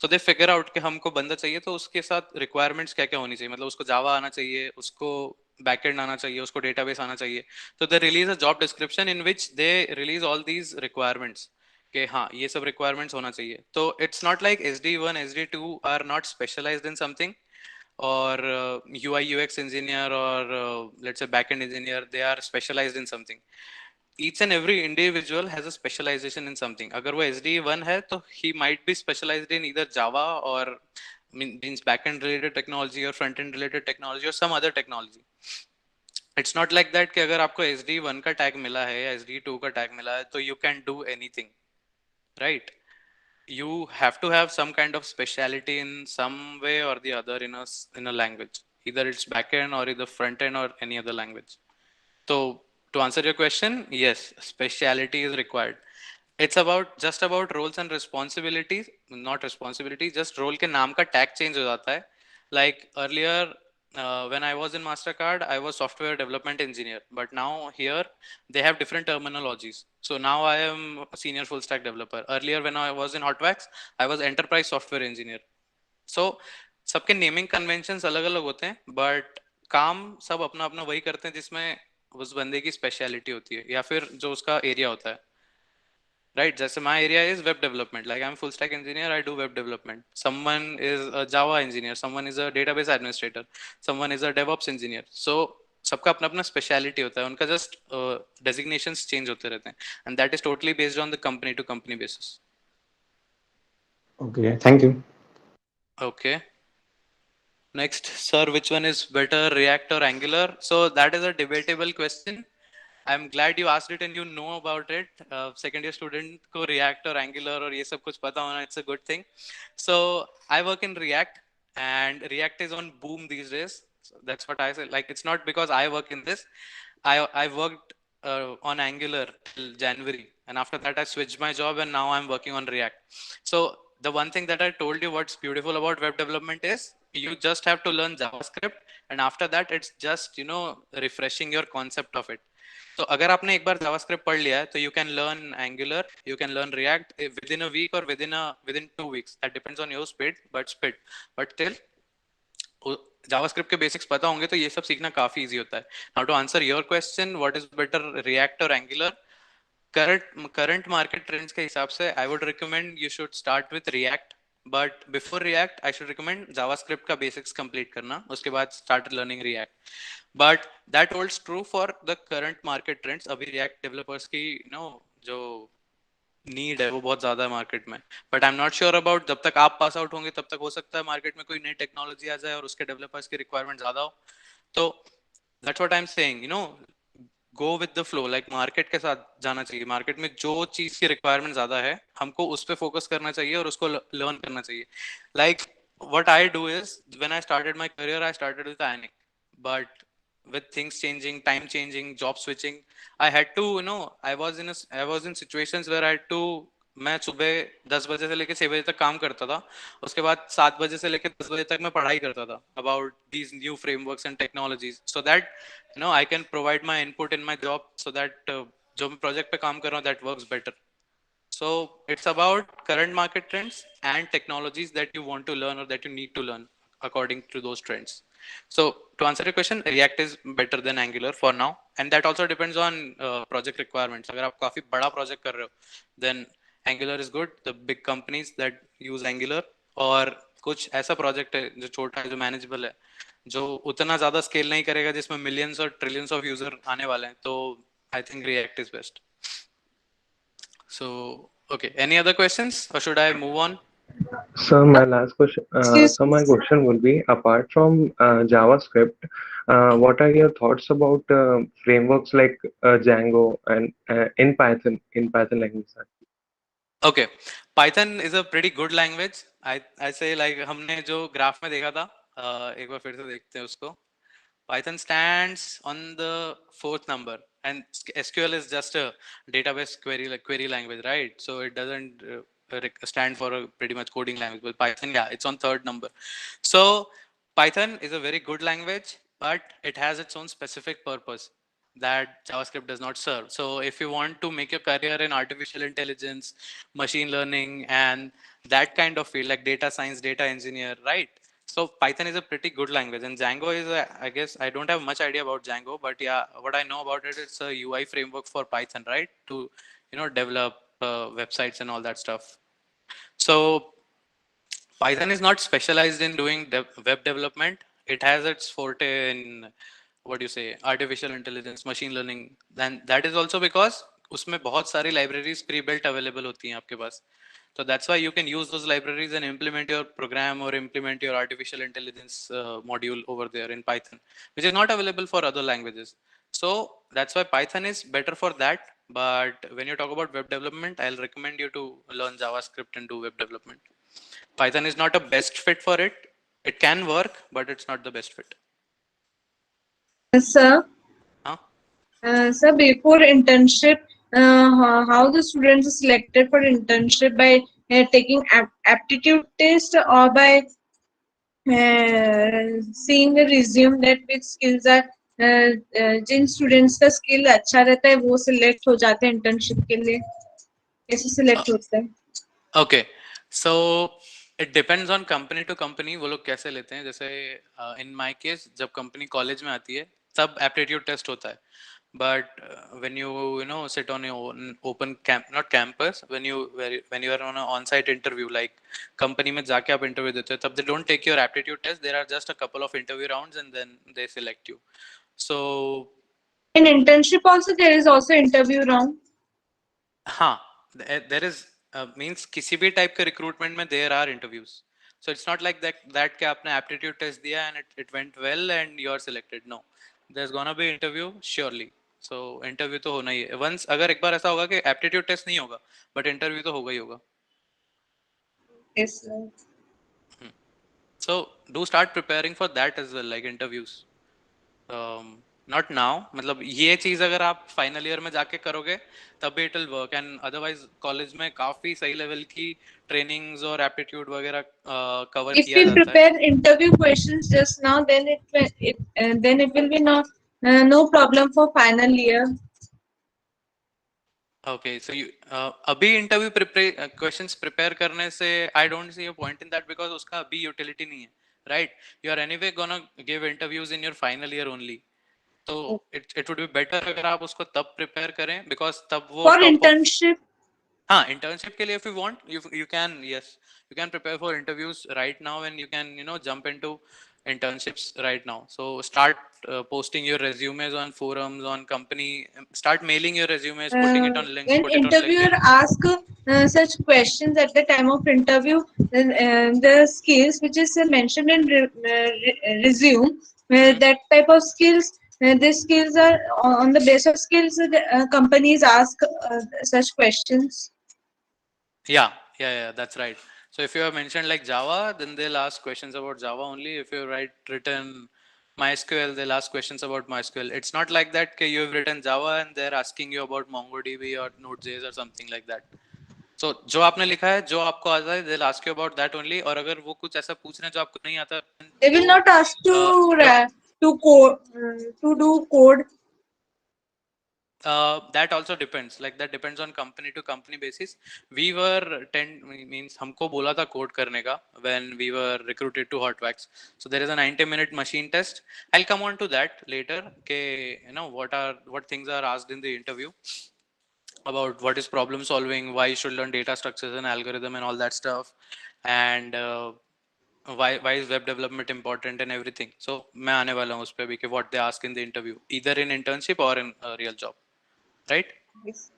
So they figure out कि हमको बंदा चाहिए, तो उसके साथ requirements क्या क्या होनी चाहिए, मतलब उसको जावा आना चाहिए, उसको बैकएंड आना चाहिए, उसको डेटाबेस आना चाहिए. तो they release a job description in which they release all these requirements कि हाँ ये सब requirements होना चाहिए. तो it's not like SD1 SD2 are not specialized in something, or UI UX engineer, or let's say backend engineer, they are specialized in something. Each and every individual has a specialization in something. अगर वो SD1 है तो he might be specialized in either Java or means backend related technology or front end related technology or some other technology. It's not like that कि अगर आपको SD1 का tag मिला है या SD2 का tag मिला है तो you can do anything, right? You have to have some kind of speciality in some way or the other in a language. Either it's backend or either front end or any other language. So to answer your question, yes, speciality is required. It's just about roles and responsibilities, not responsibility, just role के नाम का tag change हो जाता है. Like earlier, when I was in Mastercard, I was software development engineer, but now here they have different terminologies. So now I am a senior full stack developer. Earlier, when I was in Hotwax, I was enterprise software engineer. So सबके naming conventions अलग-अलग होते हैं, but काम सब अपना-अपना वही करते हैं जिसमें उस बंदे की speciality होती है या फिर जो उसका area होता है. Right, just my area is web development. Like I'm full stack engineer, I do web development. Someone is a Java engineer, someone is a database administrator, someone is a DevOps engineer. So सबका अपना अपना speciality होता है, उनका just designations change होते रहते हैं, and that is totally based on the company to company basis. Okay, thank you. Okay. Next, sir, which one is better, React or Angular? So that is a debatable question. I'm glad you asked it and you know about it. Second year student को React or Angular और ये सब कुछ पता होना, it's a good thing. So I work in React, and React is on boom these days. So that's what I say. Like, it's not because I work in this. I worked on Angular till January, and after that I switched my job and now I'm working on React. So the one thing that I told you what's beautiful about web development is you just have to learn JavaScript, and after that it's just, you know, refreshing your concept of it. तो अगर आपने एक बार JavaScript पढ़ लिया है तो you can learn Angular, you can learn React within a week और within 2 weeks. That depends on your speed, but still JavaScript के बेसिक्स पता होंगे तो ये सब सीखना काफी इजी होता है. Now to answer your question, what is better, React और एंगुलर? करंट मार्केट ट्रेंड्स के हिसाब से I would recommend you should start with React, but before React I should recommend JavaScript का बेसिक्स कंप्लीट करना, उसके बाद start learning React. But that holds true for the current market trends. अभी React developers की जो need है वो बहुत ज्यादा है मार्केट में, but I am not sure about जब तक आप पास आउट होंगे तब तक हो सकता है मार्केट में कोई नई टेक्नोलॉजी आ जाए और उसके डेवलपर्स की रिक्वायरमेंट ज्यादा हो. तो that's what I am saying, go with the flow. Like market के साथ जाना चाहिए. मार्केट में जो चीज की रिक्वायरमेंट ज्यादा है हमको उस पर फोकस करना चाहिए और उसको लर्न करना चाहिए. Like what I do is when I started my career, I started with Ionic, but with things changing, time changing, job switching, I had to, I was in situations where I had to, मैं सुबह 10 बजे से लेकर 6 बजे तक काम करता था, उसके बाद 7 बजे से लेकर 10 बजे तक मैं पढ़ाई करता था about these new frameworks and technologies, so that I can provide my input in my job so that जो मैं प्रोजेक्ट पे काम कर रहा हूँ that works better. So it's about current market trends and technologies that you want to learn or that you need to learn according to those trends. So to answer your question, React is better than Angular for now, and that also depends on project requirements. अगर आप काफी बड़ा project कर रहे हो, then Angular is good. The big companies that use Angular, और कुछ ऐसा project है जो छोटा है, जो manageable है, जो उतना ज़्यादा scale नहीं करेगा, जिसमें millions और trillions of user आने वाले हैं, तो I think React is best. So, okay, any other questions or should I move on? So my last question, so my question will be, apart from JavaScript, what are your thoughts about frameworks like Django and in Python language? Okay, Python is a pretty good language. I say, like हमने जो graph में देखा था, एक बार फिर से देखते हैं उसको. Python stands on the 4th number, and SQL is just a database query language, right? So it doesn't stand for a pretty much coding language. But Python, yeah, it's on 3rd number. So Python is a very good language, but it has its own specific purpose. that JavaScript does not serve. So if you want to make your career in artificial intelligence, machine learning, and that kind of field like data science, data engineer, right? So Python is a pretty good language, and Django is I guess I don't have much idea about Django, but yeah, what I know about it, it's a UI framework for Python, right? To, develop websites and all that stuff. So Python is not specialized in doing web development. It has its forte in, what do you say, artificial intelligence, machine learning. Then that is also because उसमें बहुत सारी libraries pre-built available होती हैं आपके पास. So that's why you can use those libraries and implement your program or implement your artificial intelligence module over there in Python, which is not available for other languages. So that's why Python is better for that. But when you talk about web development, I'll recommend you to learn JavaScript and do web development. Python is not a best fit for it. It can work, but it's not the best fit. Sir, Huh? Sir, before internship, how the students are selected for internship by taking aptitude test or by seeing the resume that which skills are जिन students का skill अच्छा रहता है वो select हो जाते हैं internship के लिए कैसे सिलेक्ट होते हैं? Okay, so it depends on company to company वो लोग कैसे लेते हैं. जैसे in my case जब company college में आती है तब aptitude test होता है. But when you sit on your open not campus, when you are on an on-site interview, like company में जाके आप interview देते हो, तब they don't take your aptitude test. There are just a couple of interview rounds and then they select you. So in internship also there is also interview round. हाँ, there is means किसी भी type के recruitment में there are interviews. So it's not like that कि आपने aptitude test दिया and it went well and you are selected. No, there's gonna be interview surely. So interview तो होना ही है. Once अगर एक बार ऐसा होगा कि aptitude test नहीं होगा, but interview तो होगा ही होगा. Yes, sir. So do start preparing for that as well, like interviews. Not now, मतलब ये चीज अगर आप फाइनल ईयर में जाके करोगे तभी it will work, and otherwise college में काफी सही लेवल की ट्रेनिंग्स और एप्टीट्यूड वगैरह कवर If किया we जाता है. prepare interview questions just now, then it will be no problem for final year. Okay, so you अभी इंटरव्यू क्वेश्चंस प्रिपेयर करने से I don't see a point in that because उसका अभी utility नहीं है, right? You are anyway gonna give interviews in your final year only. तो it would be better अगर आप उसको तब प्रिपेयर करें बिकॉज तब वो For internship. हाँ, internship के लिए if you want, you can, yes, you can prepare for interviews right now and you can jump into internships right now. So start posting your resumes on forums, on company, start mailing your resumes, putting it on links, When put it on interviewer LinkedIn. ask such questions at the time of interview, then the skills which is mentioned in resume, that type of skills, these skills are on the base of skills companies ask such questions. Yeah, that's right. So if you have mentioned like Java, then they'll ask questions about Java only. If you written MySQL, they'll ask questions about MySQL. It's not like that कि you have written Java and they're asking you about MongoDB or Node.js or something like that. So जो आपने लिखा है, जो आपको आता है, they'll ask you about that only. और अगर वो कुछ ऐसा पूछ रहे हैं जो आपको नहीं आता, they will not ask to code to do code. That also depends. Like that depends on company to company basis. We were means हमको बोला था code करने का when we were recruited to Hotwax. So there is a 90-minute machine test. I'll come on to that later. Okay, what things are asked in the interview about what is problem solving, why you should learn data structures and algorithm and all that stuff, and why is web development important and everything. So मैं आने वाला हूँ उस पे भी कि what they ask in the interview, either in internship or in a real job. Right? Yes.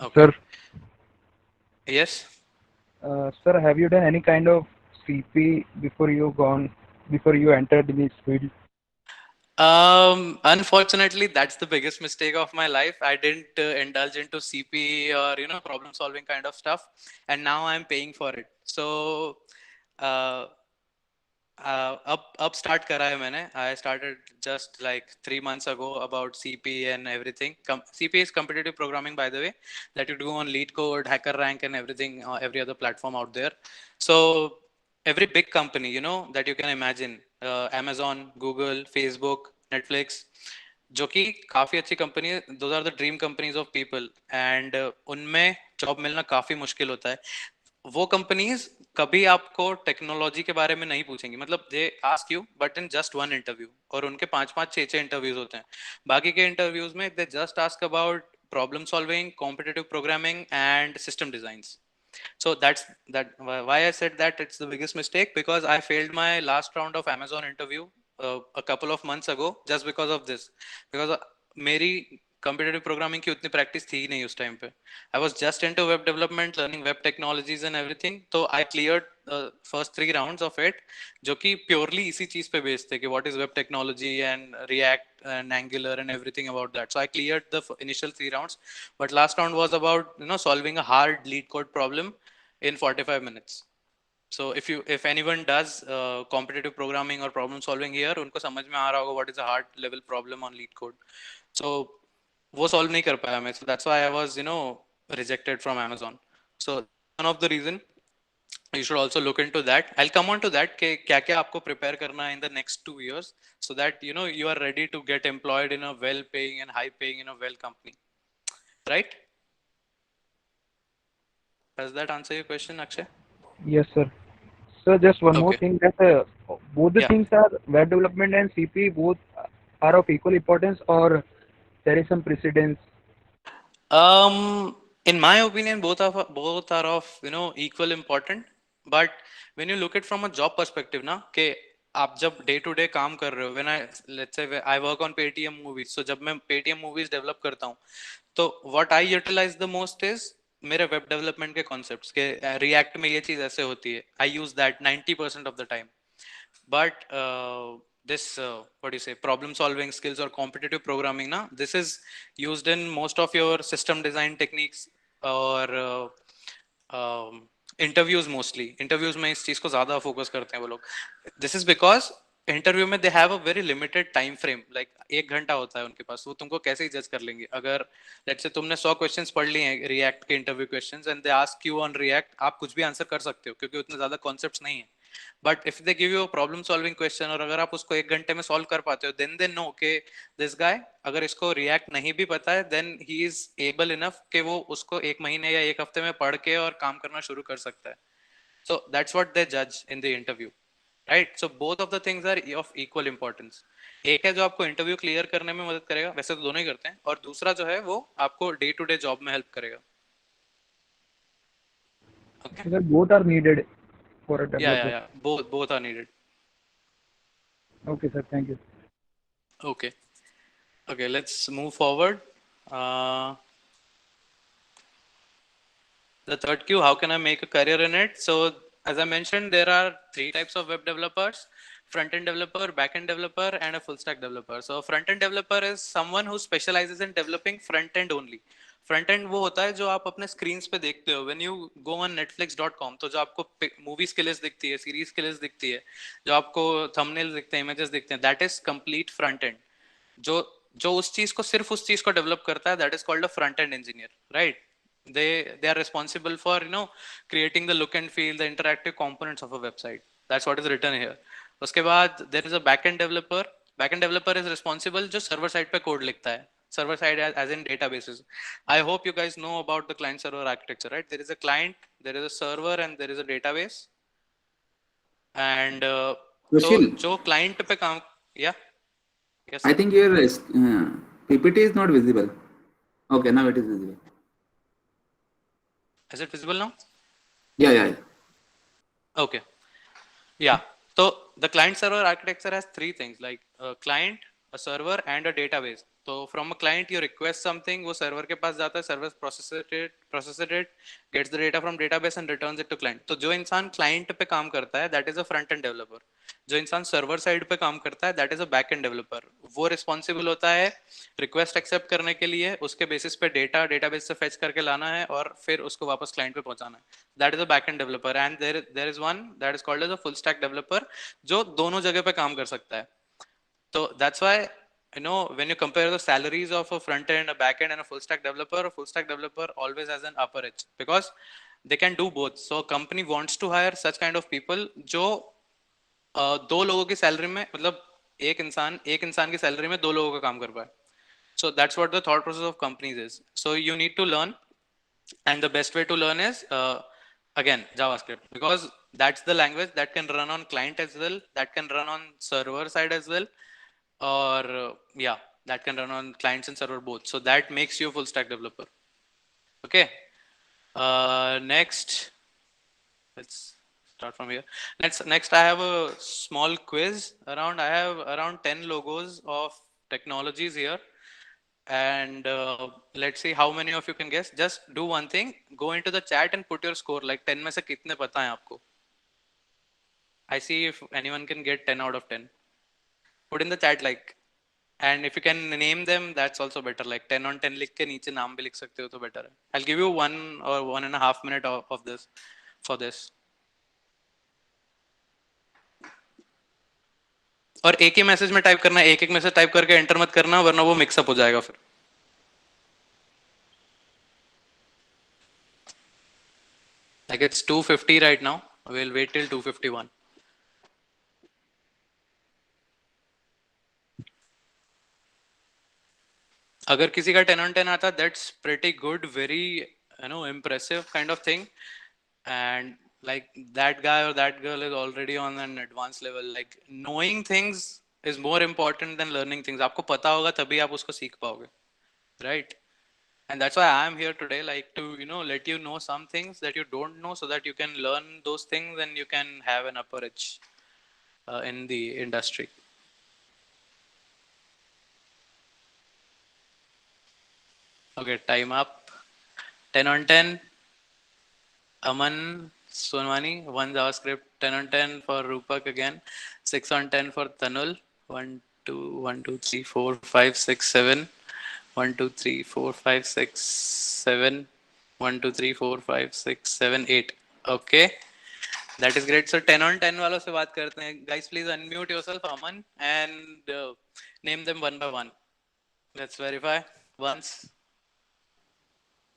Okay. Sir. Yes. Sir, have you done any kind of CP before you entered in this field? Unfortunately, that's the biggest mistake of my life. I didn't indulge into CP or problem solving kind of stuff, and now I'm paying for it. So up start करा है मैंने. I started just like 3 months ago about CP and everything. CP is competitive programming, by the way, that you do on LeetCode, HackerRank, and everything, every other platform out there. So every big company, that you can imagine, Amazon, Google, Facebook, Netflix, जो कि काफी अच्छी company है, those are the dream companies of people, and उनमें job मिलना काफी मुश्किल होता है। वो कंपनीज कभी आपको टेक्नोलॉजी के बारे में नहीं पूछेंगी, मतलब they ask you but in just one interview, और उनके 5-5 6-6 इंटरव्यूज होते हैं। बाकी के इंटरव्यूज में they just ask about problem solving, competitive programming and system designs. So that why I said that it's the biggest mistake, because I failed my last round of Amazon interview a couple of months ago just because of this, because मेरी competitive programming की उतनी practice थी ही नहीं उस time पे. I was just into web development, learning web technologies and everything. तो I cleared first 3 rounds of it, जो कि purely इसी चीज पे based थे कि what is web technology and React and Angular and everything about that. So I cleared the initial 3 rounds, but last round was about solving a hard lead code problem in 45 minutes. So if anyone does competitive programming or problem solving here, उनको समझ में आ रहा होगा what is a hard level problem on lead code. So वो solve नहीं कर पाया मैं, so that's why I was rejected from Amazon. So one of the reason you should also look into that. I'll come on to that कि क्या क्या आपको prepare करना है in the next 2 years, so that you are ready to get employed in a well paying and high paying well company, right? Does that answer your question, Akshay? Yes, sir. So just one more Okay. thing, that both the Yeah. things are, web development and CP, both are of equal importance, or there is some precedence? In my opinion, both are of equal important. But when you look at from a job perspective, ना कि आप जब day to day काम कर रहे हो, let's say I work on Paytm movies, so जब मैं Paytm movies develop करता हूँ, तो what I utilize the most is मेरे web development के concepts के React में ये चीज ऐसे होती है. I use that 90% of the time. But this what do you say, problem solving skills or competitive programming, na, this is used in most of your system design techniques or interviews. Mostly interviews में इस चीज को ज्यादा focus करते हैं वो लोग. This is because interview में they have a very limited time frame, like 1 घंटा होता है उनके पास. वो तुमको कैसे ही जज कर लेंगे अगर लेट्स से तुमने 100 क्वेश्चंस पढ़ लिए हैं रिएक्ट के interview questions and they ask you on react, आप कुछ भी आंसर कर सकते हो क्योंकि उतने ज्यादा कॉन्सेप्ट्स नहीं है. But if they give you a problem solving question और अगर आप उसको 1 घंटे में सॉल्व कर पाते हो, देन दे नो के दिस गाय अगर इसको रिएक्ट नहीं भी पता है then he is able enough कि वो उसको 1 महीने या 1 हफ्ते में पढ़ के और काम करना शुरू कर सकता है. सो दैट्स व्हाट दे जज in the interview, right? So both of the things are of equal importance. एक है जो आपको इंटरव्यू क्लियर करने में मदद करेगा, वैसे तो दोनों ही करते हैं, और दूसरा जो है वो आपको डे टू डे जॉब में हेल्प करेगा. Okay. So both are needed for a developer. Yeah. Both are needed. Okay, sir. Thank you. Okay, let's move forward. The third Q, how can I make a career in it? So as I mentioned, there are 3 types of web developers: front-end developer, back-end developer, and a full-stack developer. So front-end developer is someone who specializes in developing front-end only. Front-end वो होता है जो आप अपने screens पे देखते हो when you go on netflix.com. तो जो आपको मूवीज की लिस्ट दिखती है, सीरीज की लिस्ट दिखती है, जो आपको थंबनेल्स दिखते हैं, इमेजेस दिखते हैं, दैट इज कंप्लीट फ्रंट-एंड. जो उस चीज को सिर्फ उस चीज को डेवलप करता है, that is called a front-end engineer, right? They are responsible for creating the look and feel, the interactive components of a website. That's what is written here. उसके बाद there is a back-end developer. Back-end developer is responsible जो server side पे code लिखता है. Server side as in databases. I hope you guys know about the client server architecture, right? There is a client, there is a server, and there is a database. And so जो client पे काम, yeah, yes. I think your PPT is not visible. Okay, now it is visible. Is it visible now? Yeah. Okay. Yeah. So the client server architecture has 3 things, like a client, a server, and a database. तो from a client you request something, वो server के पास जाता है, server processes it, gets the data from database and returns it to client. तो जो इंसान client पे काम करता है, that is a front end developer. जो इंसान server side पे काम करता है, that is a back end developer. वो responsible होता है request accept करने के लिए, उसके basis पे data database से fetch करके लाना है और फिर उसको वापस client पे पहुंचाना है. That is a back end developer. And there is one that is called as a full stack developer, जो दोनों जगह पे काम कर सकता है. तो that's why when you compare the salaries of a front end, a back end, and a full stack developer always has an upper edge because they can do both. So a company wants to hire such kind of people जो 2 लोगों की salary में, मतलब एक इंसान की salary में 2 लोगों का काम कर पाए. So that's what the thought process of companies is. So you need to learn, and the best way to learn is again JavaScript, because that's the language that can run on client as well, that can run on server side as well, or yeah, that can run on clients and server both. So that makes you a full stack developer. Okay. Next, let's start from here. Next I have a small quiz around. I have around 10 logos of technologies here, and let's see how many of you can guess. Just do one thing, go into the chat and put your score, like 10 में से कितने पता है आपको. I see if anyone can get 10 out of 10. Put in the chat, like, and if you can name them, that's also better. Like 10 on 10 लिख के नीचे नाम भी लिख सकते हो तो better है. I'll give you 1 or 1.5 minute of this for this. और एक ही मैसेज में टाइप करना है, एक मैसेज टाइप करके एंटर मत करना, वरना वो मिक्सअप हो जाएगा फिर. Like it's 2:50 right now. We'll wait till 2:51. अगर किसी का 10 on 10 आता, that's pretty good, very impressive kind of thing. And like that guy or that girl is already on an advanced level. Like knowing things is more important than learning things. आपको पता होगा तभी आप उसको सीख पाओगे, right? And that's why I am here today, like to let you know some things that you don't know, so that you can learn those things and you can have an upper edge in the industry. Okay, time up. 10 on 10. Aman Sonwani, 1 JavaScript. 10 on 10 for Rupak again. 6 on 10 for Tanul. 1, 2, 1, 2, 3, 4, 5, 6, 7. 1, 2, 3, 4, 5, 6, 7. 1, 2, 3, 4, 5, 6, 7, 8. Okay. That is great. So 10 on 10 वालों से बात करते हैं. Guys, please unmute yourself, Aman, and name them one by one. Let's verify once.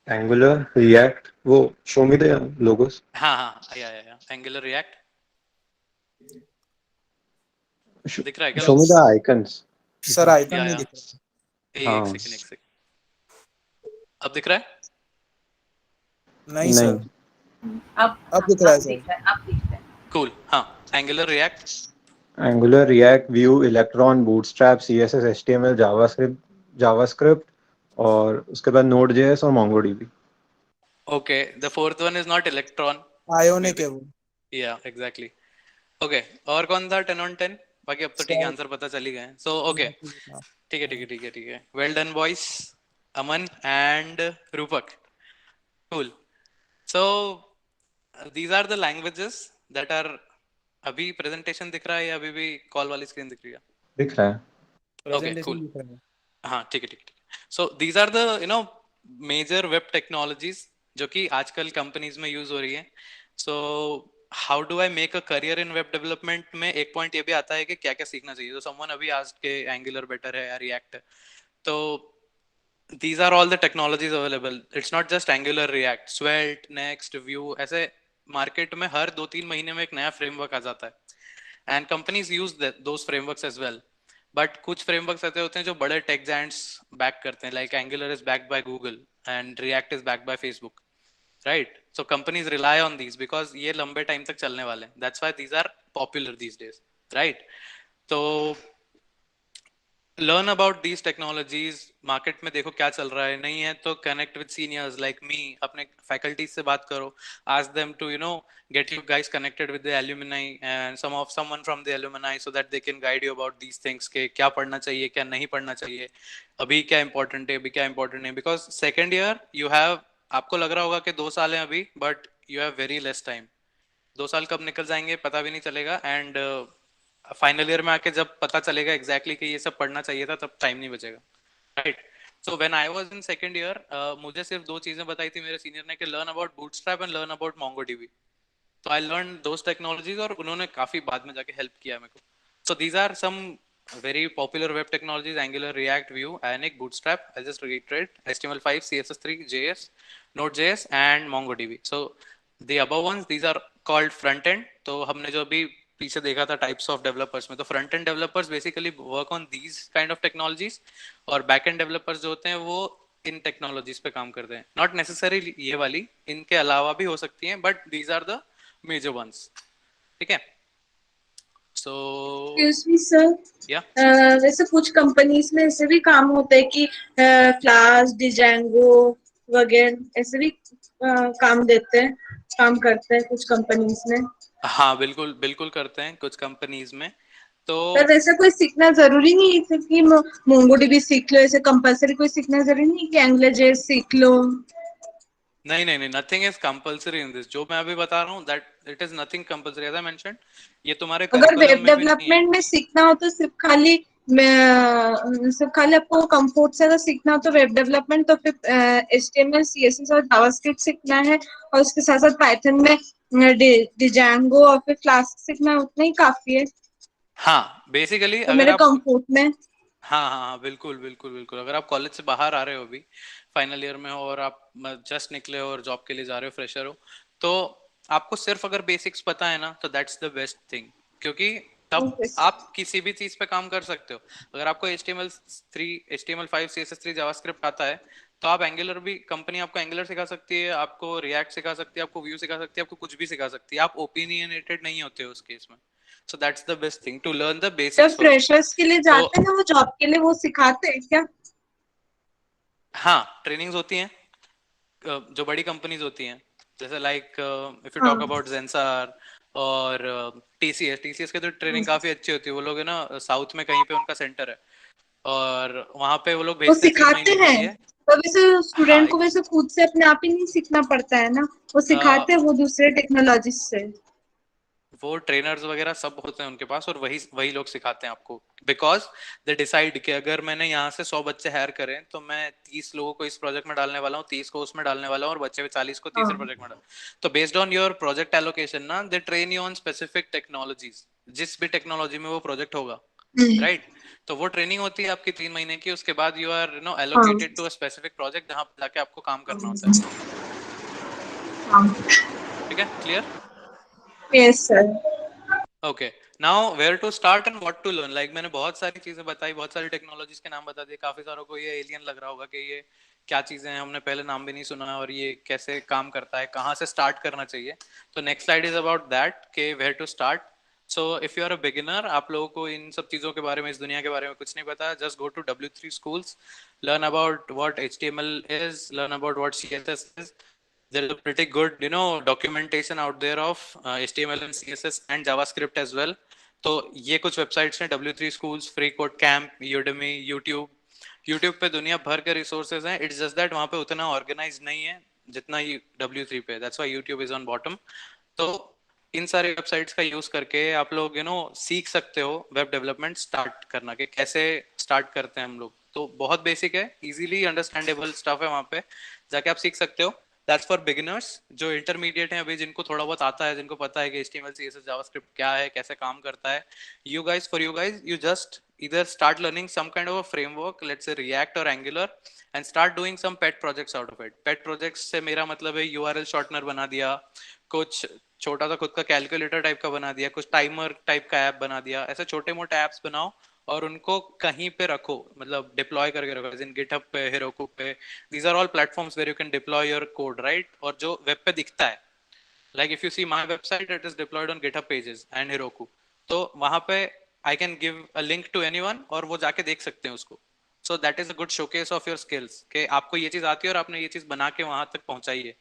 Angular, React, वो show me the logos. हाँ, yeah. Angular, React. दिख रहा है क्या? Show me the icons. Sir icon नहीं दिख रहा. एक सेकंड. अब दिख रहा है? नहीं सर. अब दिख रहा है सर. Cool. हाँ, Angular, React, Vue, Electron, Bootstrap, CSS, HTML, JavaScript, और उसके बाद Node.js और MongoDB. Okay, the fourth one is not Electron. Ionic है वो. Yeah, exactly. Okay, और कौन था 10 on 10? बाकी अब तो ठीक है, आंसर पता चल ही गए. So okay, ठीक है. Well done, boys. Aman and Rupak. Cool. So these are the languages that are. अभी presentation दिख रहा है या अभी भी कॉल वाली स्क्रीन दिख रही है? दिख रहा है. Okay, cool. हाँ, ठीक है. So these are the major web technologies जो कि आजकल कंपनीज में यूज हो रही है. So how do I make a career in web development में एक पॉइंट ये भी आता है कि क्या क्या सीखना चाहिए. तो someone अभी asked के Angular better है या React है. तो these are all the technologies available. It's not just Angular, React, Svelte, Next, Vue. ऐसे मार्केट में हर 2-3 महीने में एक नया फ्रेमवर्क आ जाता है. And companies use those frameworks as well. But कुछ फ्रेमवर्क्स ऐसे होते हैं जो बड़े टेक जायंट्स बैक करते हैं, like Angular is backed by Google and React is backed by Facebook, right? So companies rely on these because ये लंबे टाइम तक चलने वाले हैं. That's why these are popular these days, right? तो learn about these technologies. Market में देखो क्या चल रहा है. नहीं है तो connect with seniors like me, अपने faculties से बात करो, ask them to get you guys connected with the alumni and someone from the alumni so that they can guide you about these things के क्या पढ़ना चाहिए, क्या नहीं पढ़ना चाहिए, अभी क्या important है, अभी क्या important है. Because second year you have, आपको लग रहा होगा कि 2 साल हैं अभी, but you have very less time. 2 साल कब निकल जाएंगे पता भी नहीं चलेगा. एंड फाइनल ईयर में आके जब पता चलेगा एग्जैक्टली कि ये सब पढ़ना चाहिए था, तब टाइम नहीं बचेगा, right? So when I was in second year, मुझे सिर्फ 2 चीजें बताई थी मेरे सीनियर ने कि learn about bootstrap and learn about MongoDB. तो आई लर्न दोस टेक्नोलॉजीज और उन्होंने काफी बाद में जाके हेल्प किया मेरे को. So these are some very popular web technologies: Angular, React, Vue, Ionic, Bootstrap. I'll just reiterate: HTML5, CSS3, JS, Node.js and MongoDB. So the above ones, these are called front end. तो हमने जो अभी पीछे देखा था types of developers में, तो front end developers basically work on these kind of technologies, और बैक एंड डेवलपर्स जो होते हैं वो इन टेक्नोलॉजीज पे काम करते हैं. नॉट नेसेसरी ये वाली, इनके अलावा भी हो सकती हैं, but these are the major ones. ठीक है. सो Excuse me, sir. या वैसे कुछ कंपनीज में ऐसे भी काम होते हैं कि फ्लास्क, डिजेंगो वगैरह ऐसे भी काम देते हैं, काम करते हैं कुछ कंपनीज में. हाँ बिल्कुल बिल्कुल करते हैं कुछ कंपनीज में. तो पर वैसे कोई सीखना जरूरी नहीं है कि मोंगोडीबी सीख लो, ऐसे कंपलसरी कोई सीखना जरूरी नहीं कि एंग्लरजेस सीख लो. नहीं नहीं नहीं, nothing is compulsory in this. जो मैं अभी बता रहा हूँ that it is nothing compulsory. As I mentioned, ये तुम्हारे अगर वेब करिकुलम में भी नहीं है. डेवलपमेंट में सीखना हो तो सिर्फ खाली आपको कंफर्ट से अगर सीखना हो तो वेब डेवलपमेंट, तो फिर HTML, CSS और जावास्क्रिप्ट सीखना है, और उसके साथ साथ पाइथन में डिजेंगो और फिर फ्लास्क सीखना है, उतना ही काफी है. हाँ बेसिकली तो अगर मेरे आप कंफर्ट में. हाँ हाँ हाँ बिल्कुल बिल्कुल बिल्कुल. अगर आप कॉलेज से बाहर आ रहे हो अभी फाइनल ईयर में हो, और आप जस्ट निकले हो और जॉब के लिए जा रहे हो, फ्रेशर हो, तो आपको सिर्फ अगर बेसिक्स पता है ना, तो दैट्स द बेस्ट थिंग. क्योंकि तब आप किसी भी चीज पे काम कर सकते हो. अगर आपको HTML3, HTML5, CSS3, जावास्क्रिप्ट आता है, तो आप एंगुलर भी, कंपनी आपको एंगुलर सिखा सकती है, आपको रिएक्ट सिखा सकती है, आपको व्यू सिखा सकती है, आपको कुछ भी सिखा सकती है. आप ओपिनियनेटेड नहीं होते हो उस केस में. So that's the best thing to learn the जब basics first. फ्रेशर्स के लिए जाते हैं ना वो जॉब के लिए, वो सिखाते हैं क्या? हाँ ट्रेनिंग्स होती हैं जो बड़ी कंपनीज होती हैं, जैसे like if you talk about Zensar और TCS के तो ट्रेनिंग काफी अच्छी होती है. वो लोग है ना साउथ में कहीं पे उनका सेंटर है, और वहाँ पे वो लोग वो भेजते हैं 3 सिखाते महीने के हैं. लिए. तो वैसे स्टूडेंट हाँ को वैसे खुद से अपने आप ही नहीं सीखना पड़ता है ना, वो सिखाते हैं वो दूसरे टेक्नोलॉजी से. वो ट्रेनर्स वगैरह सब होते हैं उनके पास, और वही लोग सिखाते हैं आपको. बिकॉज दे डिसाइड कि अगर मैंने यहाँ से 100 बच्चे हायर करें, तो मैं 30 लोगों को इस प्रोजेक्ट में डालने वाला हूँ, 30 को उसमें डालने वाला हूँ, और बच्चे 40 को तीसरे प्रोजेक्ट में डाल. तो based on your project allocation ना, they train you on specific technologies, जिस भी टेक्नोलॉजी में वो प्रोजेक्ट होगा, राइट. तो वो ट्रेनिंग होती है आपकी 3 महीने की. उसके बाद you are allocated to a specific project, जहाँ जाके आपको काम करना होता है. ठीक है, clear? Yes, sir. Okay. Now where to start and what to learn. Like मैंने बहुत सारी चीजें बताई, बहुत सारी टेक्नोलॉजीज के नाम बता दिए. काफी सारों को ये एलियन लग रहा होगा कि ये क्या चीजें हैं, हमने पहले नाम भी नहीं सुना, और ये कैसे काम करता है, कहाँ से स्टार्ट करना चाहिए. तो next slide is about that कि where to start. So if you are a beginner, आप लोगों को इन सब चीजों के बारे में, इस दुनिया के बारे में कुछ नहीं पता, just go to W3 schools, learn about what HTML is, learn about what CSS is. There is a pretty good documentation out there of HTML and CSS and JavaScript as well. तो ये कुछ websites हैं, W3 schools, free code camp, Udemy, YouTube पे दुनिया भर के resources हैं. It's just that वहाँ पे उतना ऑर्गेनाइज नहीं है जितना W3 पे. That's why YouTube is on bottom. तो इन सारे वेबसाइट्स का यूज करके आप लोग सीख सकते हो वेब डेवलपमेंट स्टार्ट करना, कि कैसे स्टार्ट करते हैं हम लोग. तो बहुत बेसिक है, इजीली अंडरस्टैंडेबल स्टफ है, वहाँ पे जाके आप सीख सकते हो. That's for beginners. जो इंटरमीडिएट हैं अभी, जिनको थोड़ा बहुत आता है, जिनको पता है कि HTML, CSS, जावास्क्रिप्ट क्या है, कैसे काम करता है, you guys, you just either start learning some kind of a framework, let's say React or Angular, and start doing some pet projects out of it. Pet projects से मेरा मतलब है URL शॉर्टनर बना दिया, कुछ छोटा सा खुद का कैलकुलेटर टाइप का बना दिया, कुछ टाइमर टाइप का ऐप बना दिया. ऐसे छोटे मोटे ऐप्स बनाओ और उनको कहीं पे रखो, मतलब डिप्लॉय करके रखो, जैसे GitHub पे, Heroku पे. These are all platforms where you can deploy your code, right? और जो वेब पे दिखता है, like if you see my website, it is deployed on GitHub pages and Heroku. तो वहाँ पे I can give a link to anyone, और वो जाके देख सकते हैं उसको. So that is a good showcase of your skills, कि आपको ये चीज आती है और आपने ये चीज बना के वहां तक पहुंचाई है.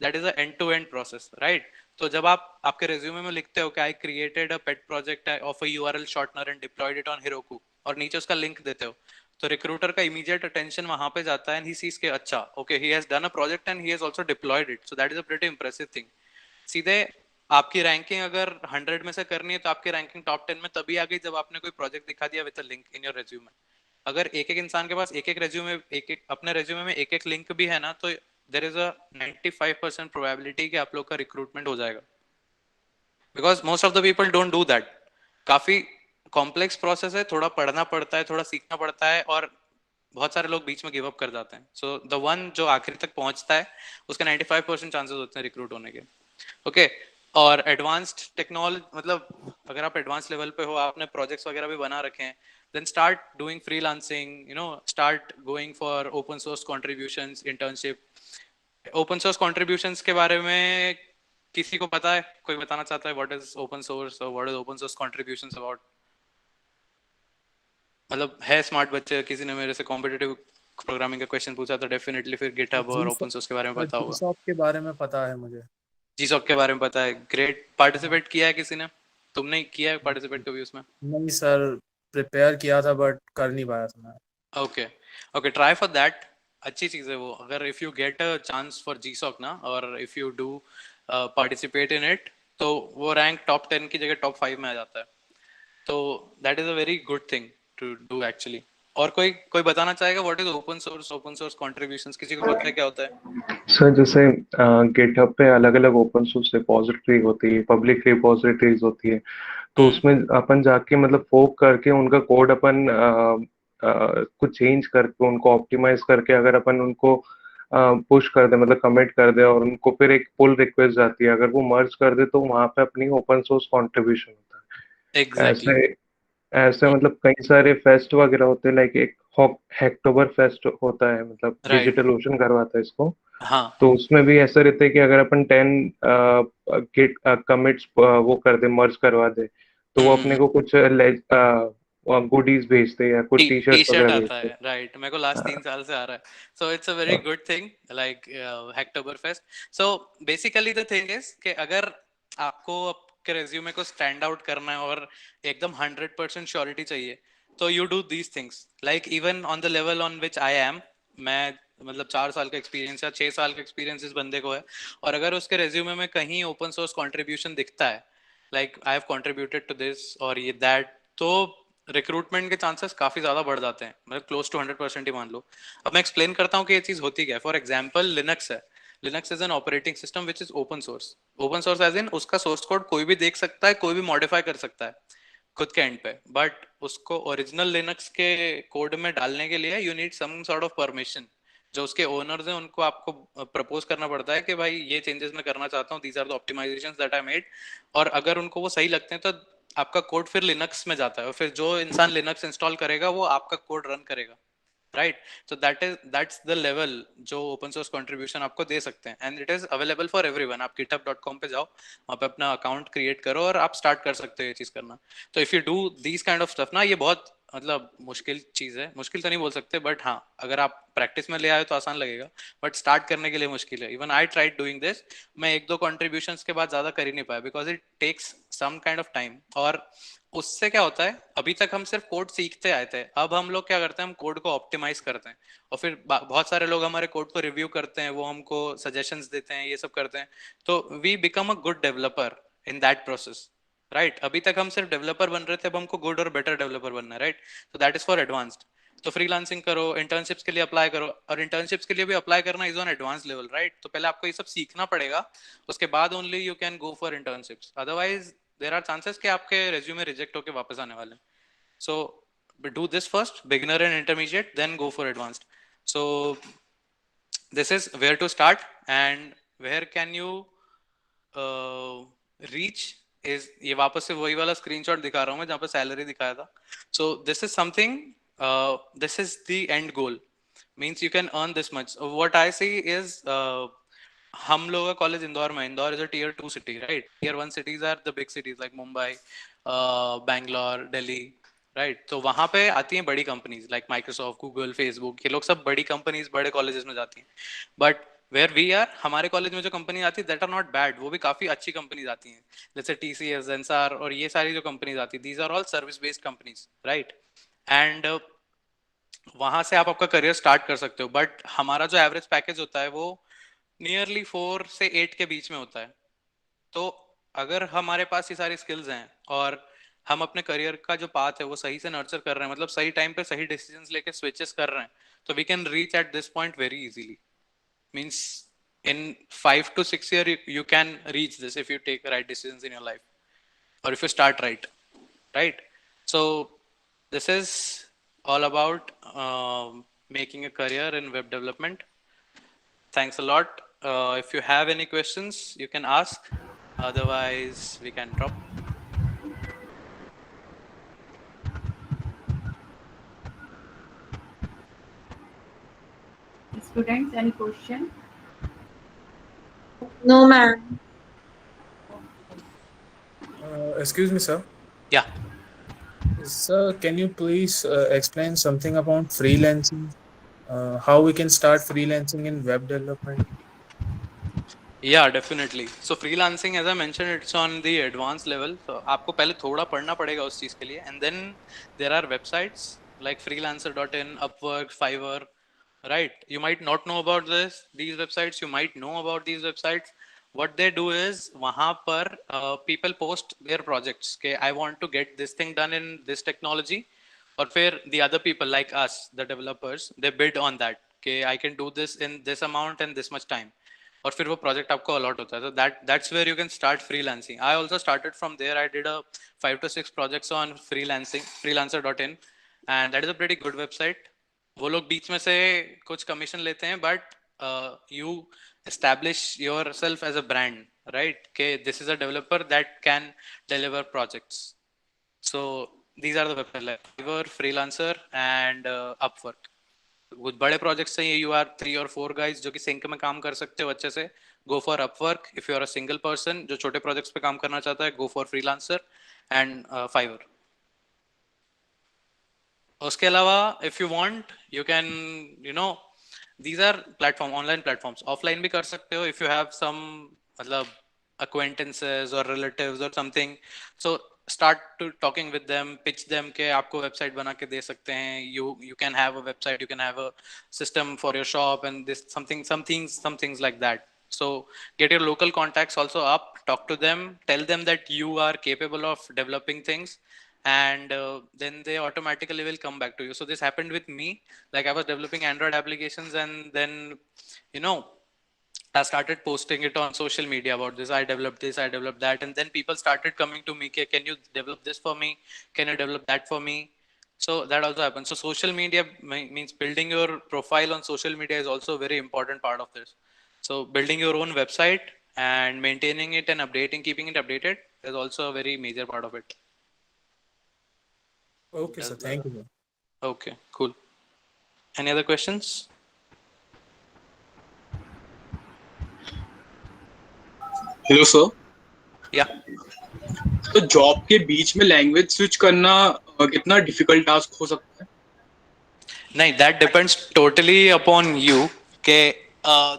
That is a end-to-end process, right? तो जब आप आपके resume में लिखते हो कि I created a pet project of a URL shortener and deployed it on Heroku, और नीचे उसका लिंक देते हो, तो रिक्रूटर का immediate attention वहां पे जाता है, and he sees के अच्छा, okay, he has done a project and he has also deployed it. So that is a pretty impressive thing. सीधे आपकी रैंकिंग अगर 100 में से करनी है, तो आपकी रैंकिंग टॉप 10 में तभी आ गई जब आपने कोई प्रोजेक्ट दिखा दिया with a link in your resume. अगर एक एक इंसान के पास एक एक रेज्यूमे, अपने रेज्यूमे में एक एक लिंक भी है ना, तो there is a 95% probability कि आप लोग का रिक्रूटमेंट हो जाएगा. Because most of the people don't do that. काफी कॉम्प्लेक्स प्रोसेस है, थोड़ा पढ़ना पड़ता है, थोड़ा सीखना पड़ता है, और बहुत सारे लोग बीच में गिव अप कर जाते हैं. सो द वन जो आखिर तक पहुंचता है, उसका 95% चांसेस होते हैं रिक्रूट होने के. ओके, और एडवांस्ड टेक्नोलॉजी, मतलब अगर आप एडवांस लेवल पे हो, आपने प्रोजेक्ट्स वगैरह भी बना रखे हैं, then start doing freelancing, start going for open source contributions, internship. open source contributions के बारे में किसी को पता है? कोई बताना चाहता है what is open source or what is open source contributions about? मतलब है स्मार्ट बच्चे, किसी ने मेरे से कॉम्पिटिटिव प्रोग्रामिंग का क्वेश्चन पूछा तो डेफिनेटली फिर गिटहब और ओपन सोर्स के बारे में पता होगा। जीसॉप के बारे में पता है मुझे। जीसॉप के बारे में पता है, ग्रेट। पार्टिसिपेट किया है किसी ने? तुमने किया है पार्टिसिपेट कभी उसमें? नहीं सर, प्रिपेयर किया था बट कर नहीं पाया था मैं। Okay okay, try for that. अच्छी चीज़ है वो। अगर if you get a chance for GSoC ना, और if you do participate in it, तो वो रैंक टॉप 10 की जगह टॉप 5 में आ जाता है। तो that is a very good thing to do actually. और कोई बताना चाहेगा what is open source contributions? किसी को पता है क्या होता है? सर जैसे गिटहब पे अलग अलग ओपन सोर्स रिपोजिटरी होती है, पब्लिक रिपोजिटरीज होती है, तो उसमें अपन जाके मतलब फोक करके उनका कोड अपन कुछ चेंज करके उनको ऑप्टिमाइज करके अगर अपन उनको पुश कर दे, मतलब कमिट कर दे, और उनको फिर एक पुल रिक्वेस्ट जाती है, अगर वो मर्ज कर दे तो वहां पे अपनी ओपन सोर्स कंट्रीब्यूशन होता है। Exactly. ऐसे मतलब कई सारे फेस्ट वगैरह होते हैं, लाइक एक हैक्टोबर फेस्ट होता है, मतलब Right. डिजिटल ओशन करवाता है इसको। हाँ, तो उसमें भी ऐसा रहता है कि अगर अपन 10 गिट कमिट्स वो कर दे, मर्ज करवा दे, तो वो अपने को कुछ गुडीज भेजते हैं या कुछ टी शर्ट टी-शर्ट वगैरह आता भेजते है, राइट। मेरे को लास्ट 3 साल से आ रहा है। So it's a very good thing, like Hacktoberfest. So basically the thing is कि अगर आपको आपके रिज्यूमे को स्टैंड आउट करना है और एकदम 100% श्योरिटी चाहिए, तो you do these things. Like even on the level on which I am, मैं मतलब 4 साल का एक्सपीरियंस या 6 साल का एक्सपीरियंस इस बंदे को है, और अगर उसके रिज्यूमे में कहीं ओपन सोर्स कंट्रीब्यूशन दिखता है, like I have contributed to this और ये दैट, तो रिक्रूटमेंट के चांसेस काफी ज्यादा बढ़ जाते हैं, मतलब क्लोज टू 100% ही मान लो। अब मैं एक्सप्लेन करता हूँ कि ये चीज होती क्या है। फॉर एग्जांपल लिनक्स है। Linux is an operating system which is open source. Open source as in उसका सोर्स कोड कोई भी देख सकता है, कोई भी मॉडिफाई कर सकता है खुद के एंड पे, बट उसको ओरिजिनल लिनक्स के कोड में डालने के लिए you need some sort of permission. जो उसके ओनर्स हैं उनको आपको प्रपोज करना पड़ता है कि भाई ये चेंजेस मैं करना चाहता हूँ, these are the optimisations that I made. और अगर उनको वो सही लगते हैं तो आपका कोड फिर लिनक्स में जाता है, और फिर जो इंसान लिनक्स इंस्टॉल करेगा वो आपका कोड रन करेगा, right. So that's the level जो ओपन सोर्स कंट्रीब्यूशन आपको दे सकते हैं, and it is available for everyone. आप github.com पे जाओ, वहाँ पे अपना अकाउंट क्रिएट करो और आप स्टार्ट कर सकते हो ये चीज करना। तो if you do these kind of stuff ना, ये बहुत मतलब मुश्किल चीज है, मुश्किल तो नहीं बोल सकते, बट हाँ अगर आप प्रैक्टिस में ले आए तो आसान लगेगा, बट स्टार्ट करने के लिए मुश्किल है। Even I tried doing this, मैं 1-2 कंट्रीब्यूशंस के बाद ज्यादा कर ही नहीं पाया, because it takes some kind of time. और उससे क्या होता है, अभी तक हम सिर्फ कोड सीखते आए थे, अब हम लोग क्या करते हैं, हम कोड को ऑप्टिमाइज करते हैं, और फिर बहुत सारे लोग हमारे कोड को रिव्यू करते हैं, वो हमको सजेशंस देते हैं, ये सब करते हैं, तो we become a good developer in that process, right. अभी तक हम सिर्फ डेवलपर बन रहे थे, अब हमको गुड और बेटर डेवलपर बनना है, राइट। तो दैट इज फॉर एडवांस्ड। तो फ्रीलांसिंग करो, इंटर्नशिप्स के लिए अप्लाई करो, और इंटर्नशिप्स के लिए भी अप्लाई करना is on advance level, right. तो पहले आपको ये सब सीखना पड़ेगा, उसके बाद only you can go for internships, otherwise there are chances कि आपके रिज्यूमे रिजेक्ट होके वापस आने वाले हैं। सो do this first, beginner and intermediate, then go for advanced. So this is where to start, and where can you reach is, ये वापस से वही वाला स्क्रीनशॉट दिखा रहा हूँ मैं जहाँ पे सैलरी दिखाया था। So this is something, this is the end goal, means you can earn this much. What I see is हम लोग का कॉलेज इंदौर में, Indore is a tier 2 city, right. tier 1 cities are the big cities like Mumbai, Bangalore, Delhi, right. तो वहां पे आती हैं बड़ी companies like Microsoft, Google, Facebook, ये लोग सब बड़ी कंपनीज बड़े कॉलेजेस में जाती हैं। बट वेयर वी आर, हमारे कॉलेज में जो कंपनी आती है दैट आर नॉट बैड, वो भी काफी अच्छी कंपनीज आती हैं, जैसे TCS, जेंसार और ये सारी जो कंपनीज आती है, these are all service based companies, right. And वहां से आप आपका करियर स्टार्ट कर सकते हो, बट हमारा जो एवरेज पैकेज होता है वो नियरली 4 से 8 के बीच में होता है। तो अगर हमारे पास ये सारी स्किल्स हैं और हम अपने करियर का जो पाथ है वो सही से नर्चर कर रहे हैं, मतलब सही टाइम पे सही डिसीजंस लेके स्विचेस कर रहे हैं, तो we can reach at this point very easily. Means in 5 to 6 years you can reach this if you take the right decisions in your life or if you start right. So this is all about making a career in web development. Thanks a lot. If you have any questions you can ask. Otherwise, we can drop. Students, any question? No, ma'am. Excuse me, sir. Yeah. Sir, can you please explain something about freelancing? How we can start freelancing in web development? Yeah, definitely. So freelancing, as I mentioned, it's on the advanced level. So आपको पहले थोड़ा पढ़ना पड़ेगा उस चीज के लिए, and then there are websites like freelancer.in, Upwork, Fiverr, right? You might not know about these websites. You might know about these websites. What they do is वहाँ पर people post their projects. Okay, I want to get this thing done in this technology, or फिर the other people like us, the developers, they bid on that. Okay, I can do this in this amount and this much time. और फिर वो project आपको allot होता है. So that's where you can start freelancing. I also started from there. I did a 5 to 6 projects on freelancer.in, and that is a pretty good website. वो लोग बीच में से कुछ कमीशन लेते हैं, but you establish yourself as a brand, right? Okay, this is a developer that can deliver projects. So these are the websites like Fiverr, Freelancer, and Upwork. कुछ बड़े projects चाहिए, यू आर 3 or 4 guys जो कि sink में काम कर सकते हो अच्छे से, go for Upwork. If you are a single person जो छोटे प्रोजेक्ट्स पे काम करना चाहता है, go for freelancer and Fiverr. उसके अलावा if you want you can these are online platforms. Offline भी कर सकते हो if you have some मतलब acquaintances or relatives or something. So start to talking with them, pitch them के आपको website बना के दे सकते हैं. You can have a website, you can have a system for your shop and this some things like that. So get your local contacts also up, talk to them, tell them that you are capable of developing things, and then they automatically will come back to you. So this happened with me. Like I was developing Android applications, and then I started posting it on social media about this. I developed this, I developed that. And then people started coming to me, can you develop this for me? Can you develop that for me? So that also happens. So social media means building your profile on social media is also a very important part of this. So building your own website and maintaining it and keeping it updated is also a very major part of it. Okay, sir. Thank you. Okay, cool. Any other questions? Hello sir. या तो job के बीच में language switch करना कितना difficult task हो सकता है? नहीं, that depends totally upon you के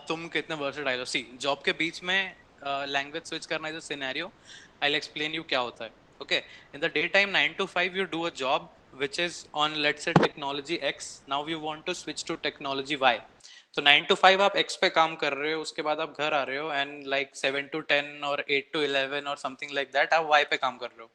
तुम कितने वर्सेटाइल हो. सी, जॉब के बीच में लैंग्वेज स्विच करना is a scenario. I will explain you क्या होता है. Okay, in the daytime 9 to 5 you do a job which is on, let's say, technology X. Now you want to switch to technology Y. So 9 to 5 आप X पे काम कर रहे हो, उसके बाद आप घर आ रहे हो, and like 7 to 10 or 8 to 11 or something like that आप Y पे काम कर रहे हो.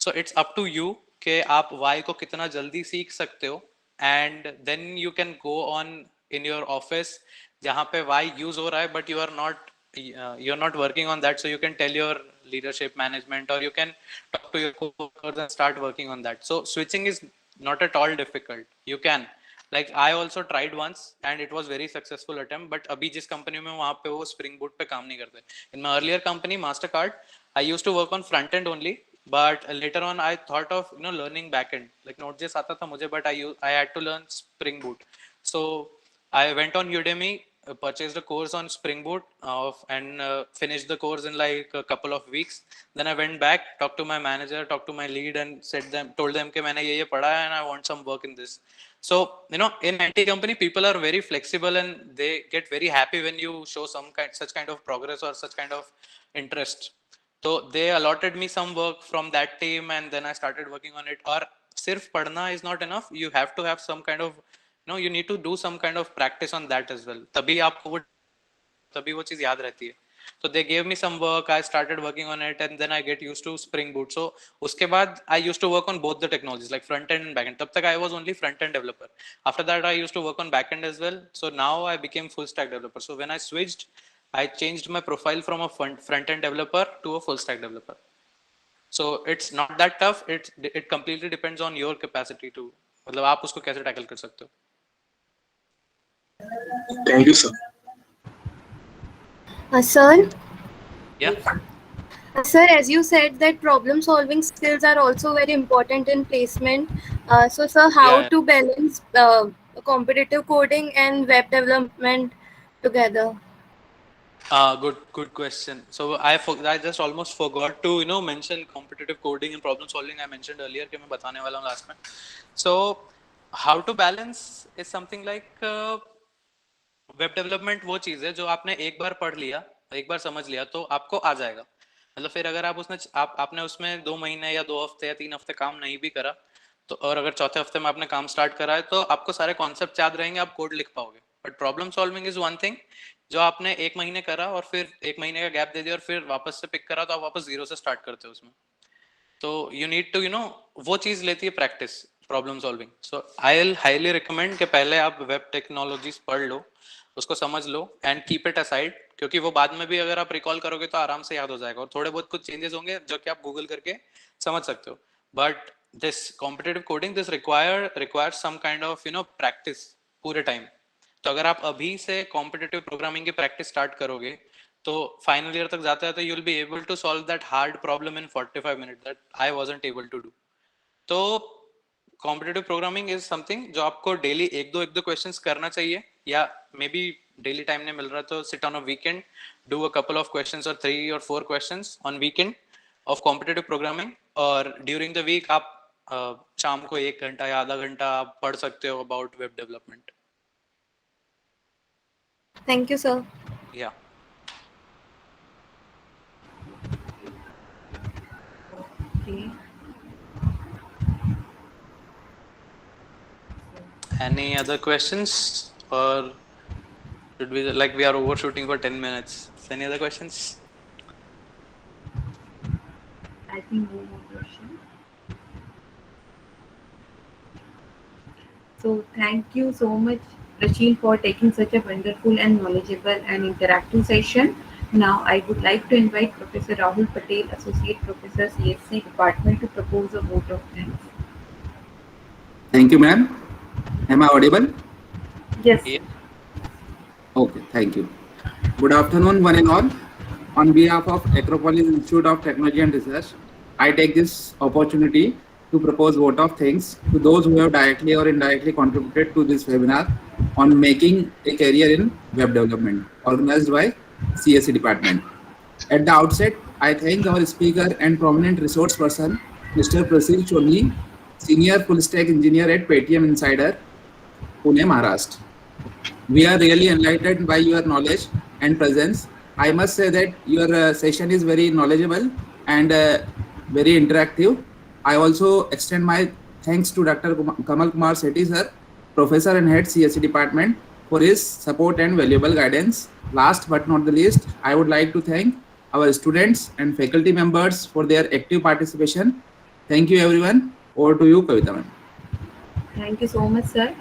So it's up to you कि आप Y को कितना जल्दी सीख सकते हो, and then you can go on in your office जहाँ पे Y use हो रहा है, but you're not working on that, so you can tell your leadership management, or you can talk to your co-workers and start working on that. So switching is not at all difficult. You can, like I also tried once and it was very successful attempt, but अभी जिस company में वहाँ पे वो Spring Boot पे काम नहीं करते. In my earlier company Mastercard, I used to work on front end only, but later on I thought of learning back end. Like Node.js आता था मुझे, but I had to learn Spring Boot. So I went on Udemy, purchased a course on Spring Boot and finished the course in like a couple of weeks. Then I went back, talked to my manager, talked to my lead, and told them कि मैंने ये पढ़ा है and I want some work in this. So in IT company people are very flexible and they get very happy when you show such kind of progress or such kind of interest. So they allotted me some work from that team, and then I started working on it. Or सिर्फ पढ़ना is not enough. You have to have some kind of you need to do some kind of practice on that as well. तभी वो चीज याद रहती है. So they gave me some work, I started working on it, and then I get used to Spring Boot. So उसके बाद I used to work on both the technologies, like front end and back end. तब तक I was only front end developer. After that I used to work on back end as well. So now I became full stack developer. So when I switched, I changed my profile from a front end developer to a full stack developer. So it's not that tough. It completely depends on your capacity to, मतलब आप उसको कैसे tackle कर सकते हो. Thank you, sir. Sir? Yeah? Sir, as you said that problem solving skills are also very important in placement. So, sir, how Yeah. to balance competitive coding and web development together? Good question. So I just almost forgot to mention competitive coding and problem solving. I mentioned earlier कि मैं बताने वाला हूँ last में. So how to balance is something like web development वो चीज है जो आपने एक बार पढ़ लिया, एक बार समझ लिया तो आपको आ जाएगा. मतलब फिर अगर आपने उसमें 2 महीने या 2 हफ्ते या 3 हफ्ते काम नहीं भी करा तो, और अगर चौथे हफ्ते में आपने काम स्टार्ट करा है तो आपको सारे कॉन्सेप्ट याद रहेंगे, आप कोड लिख पाओगे. But problem solving is one thing जो आपने 1 महीने करा और फिर 1 महीने का गैप दे दिया और फिर वापस से पिक करा तो आप वापस जीरो से स्टार्ट करते हो उसमें. तो यू नीड टू वो चीज लेती है practice, problem solving. So I will highly recommend कि पहले आप वेब टेक्नोलॉजीज पढ़ लो, उसको समझ लो एंड कीप इट असाइड, क्योंकि वो बाद में भी अगर आप रिकॉल करोगे तो आराम से याद हो जाएगा. और थोड़े बहुत कुछ चेंजेस होंगे जो कि आप गूगल करके समझ सकते हो. But this competitive coding this requires some kind of practice पूरे टाइम. तो अगर आप अभी से कॉम्पिटिटिव प्रोग्रामिंग की प्रैक्टिस स्टार्ट करोगे तो फाइनल ईयर तक जाते हैं तो you will be able to solve that hard problem in 45 minute that I wasn't able to do. तो कॉम्पिटिटिव प्रोग्रामिंग इज समथिंग जो आपको डेली एक दो क्वेश्चंस करना चाहिए, या मे बी डेली टाइम नहीं मिल रहा तो sit on a weekend, do a couple of questions और 3 or 4 questions on weekend of competitive programming. और ड्यूरिंग द वीक आप शाम को 1 घंटा या आधा घंटा आप पढ़ सकते हो about web development. Thank you, sir. Yeah. Okay. Any other questions, or should we we are overshooting for 10 minutes? Any other questions? I think no more question. So thank you so much, Rachel, for taking such a wonderful and knowledgeable and interactive session. Now I would like to invite Professor Rahul Patel, Associate Professor, CSC Department, to propose a vote of thanks. Thank you, ma'am. Am I audible? Yes. Okay, thank you. Good afternoon, one and all. On behalf of Acropolis Institute of Technology and Research, I take this opportunity to propose vote of thanks to those who have directly or indirectly contributed to this webinar on making a career in web development, organized by CSE department. At the outset, I thank our speaker and prominent resource person, Mr. Prasil Choni, Senior Full Stack Engineer at Paytm Insider, Pune, Maharashtra. We are really enlightened by your knowledge and presence. I must say that your session is very knowledgeable and very interactive. I also extend my thanks to Dr. Kamal Kumar Sethi sir, Professor and Head CSE Department, for his support and valuable guidance. Last but not the least, I would like to thank our students and faculty members for their active participation. Thank you everyone. Over to you, Kavita ma'am. Thank you so much, sir.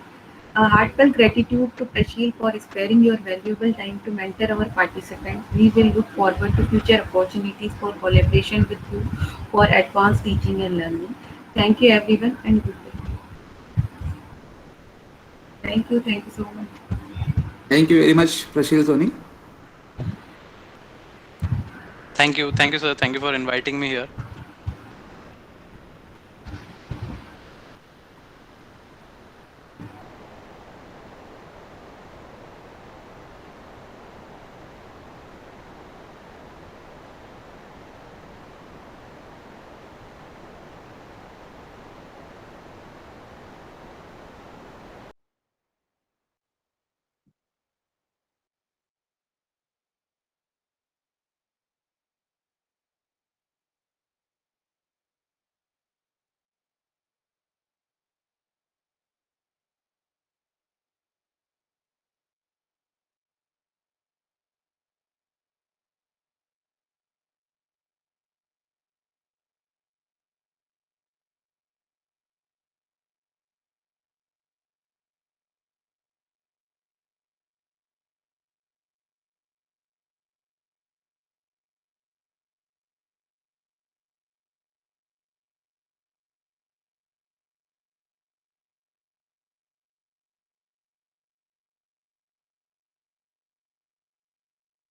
A heartfelt gratitude to Prasheel for sparing your valuable time to mentor our participants. We will look forward to future opportunities for collaboration with you for advanced teaching and learning. Thank you everyone and good day. Thank you so much. Thank you very much, Prasheel Soni. Thank you sir, thank you for inviting me here.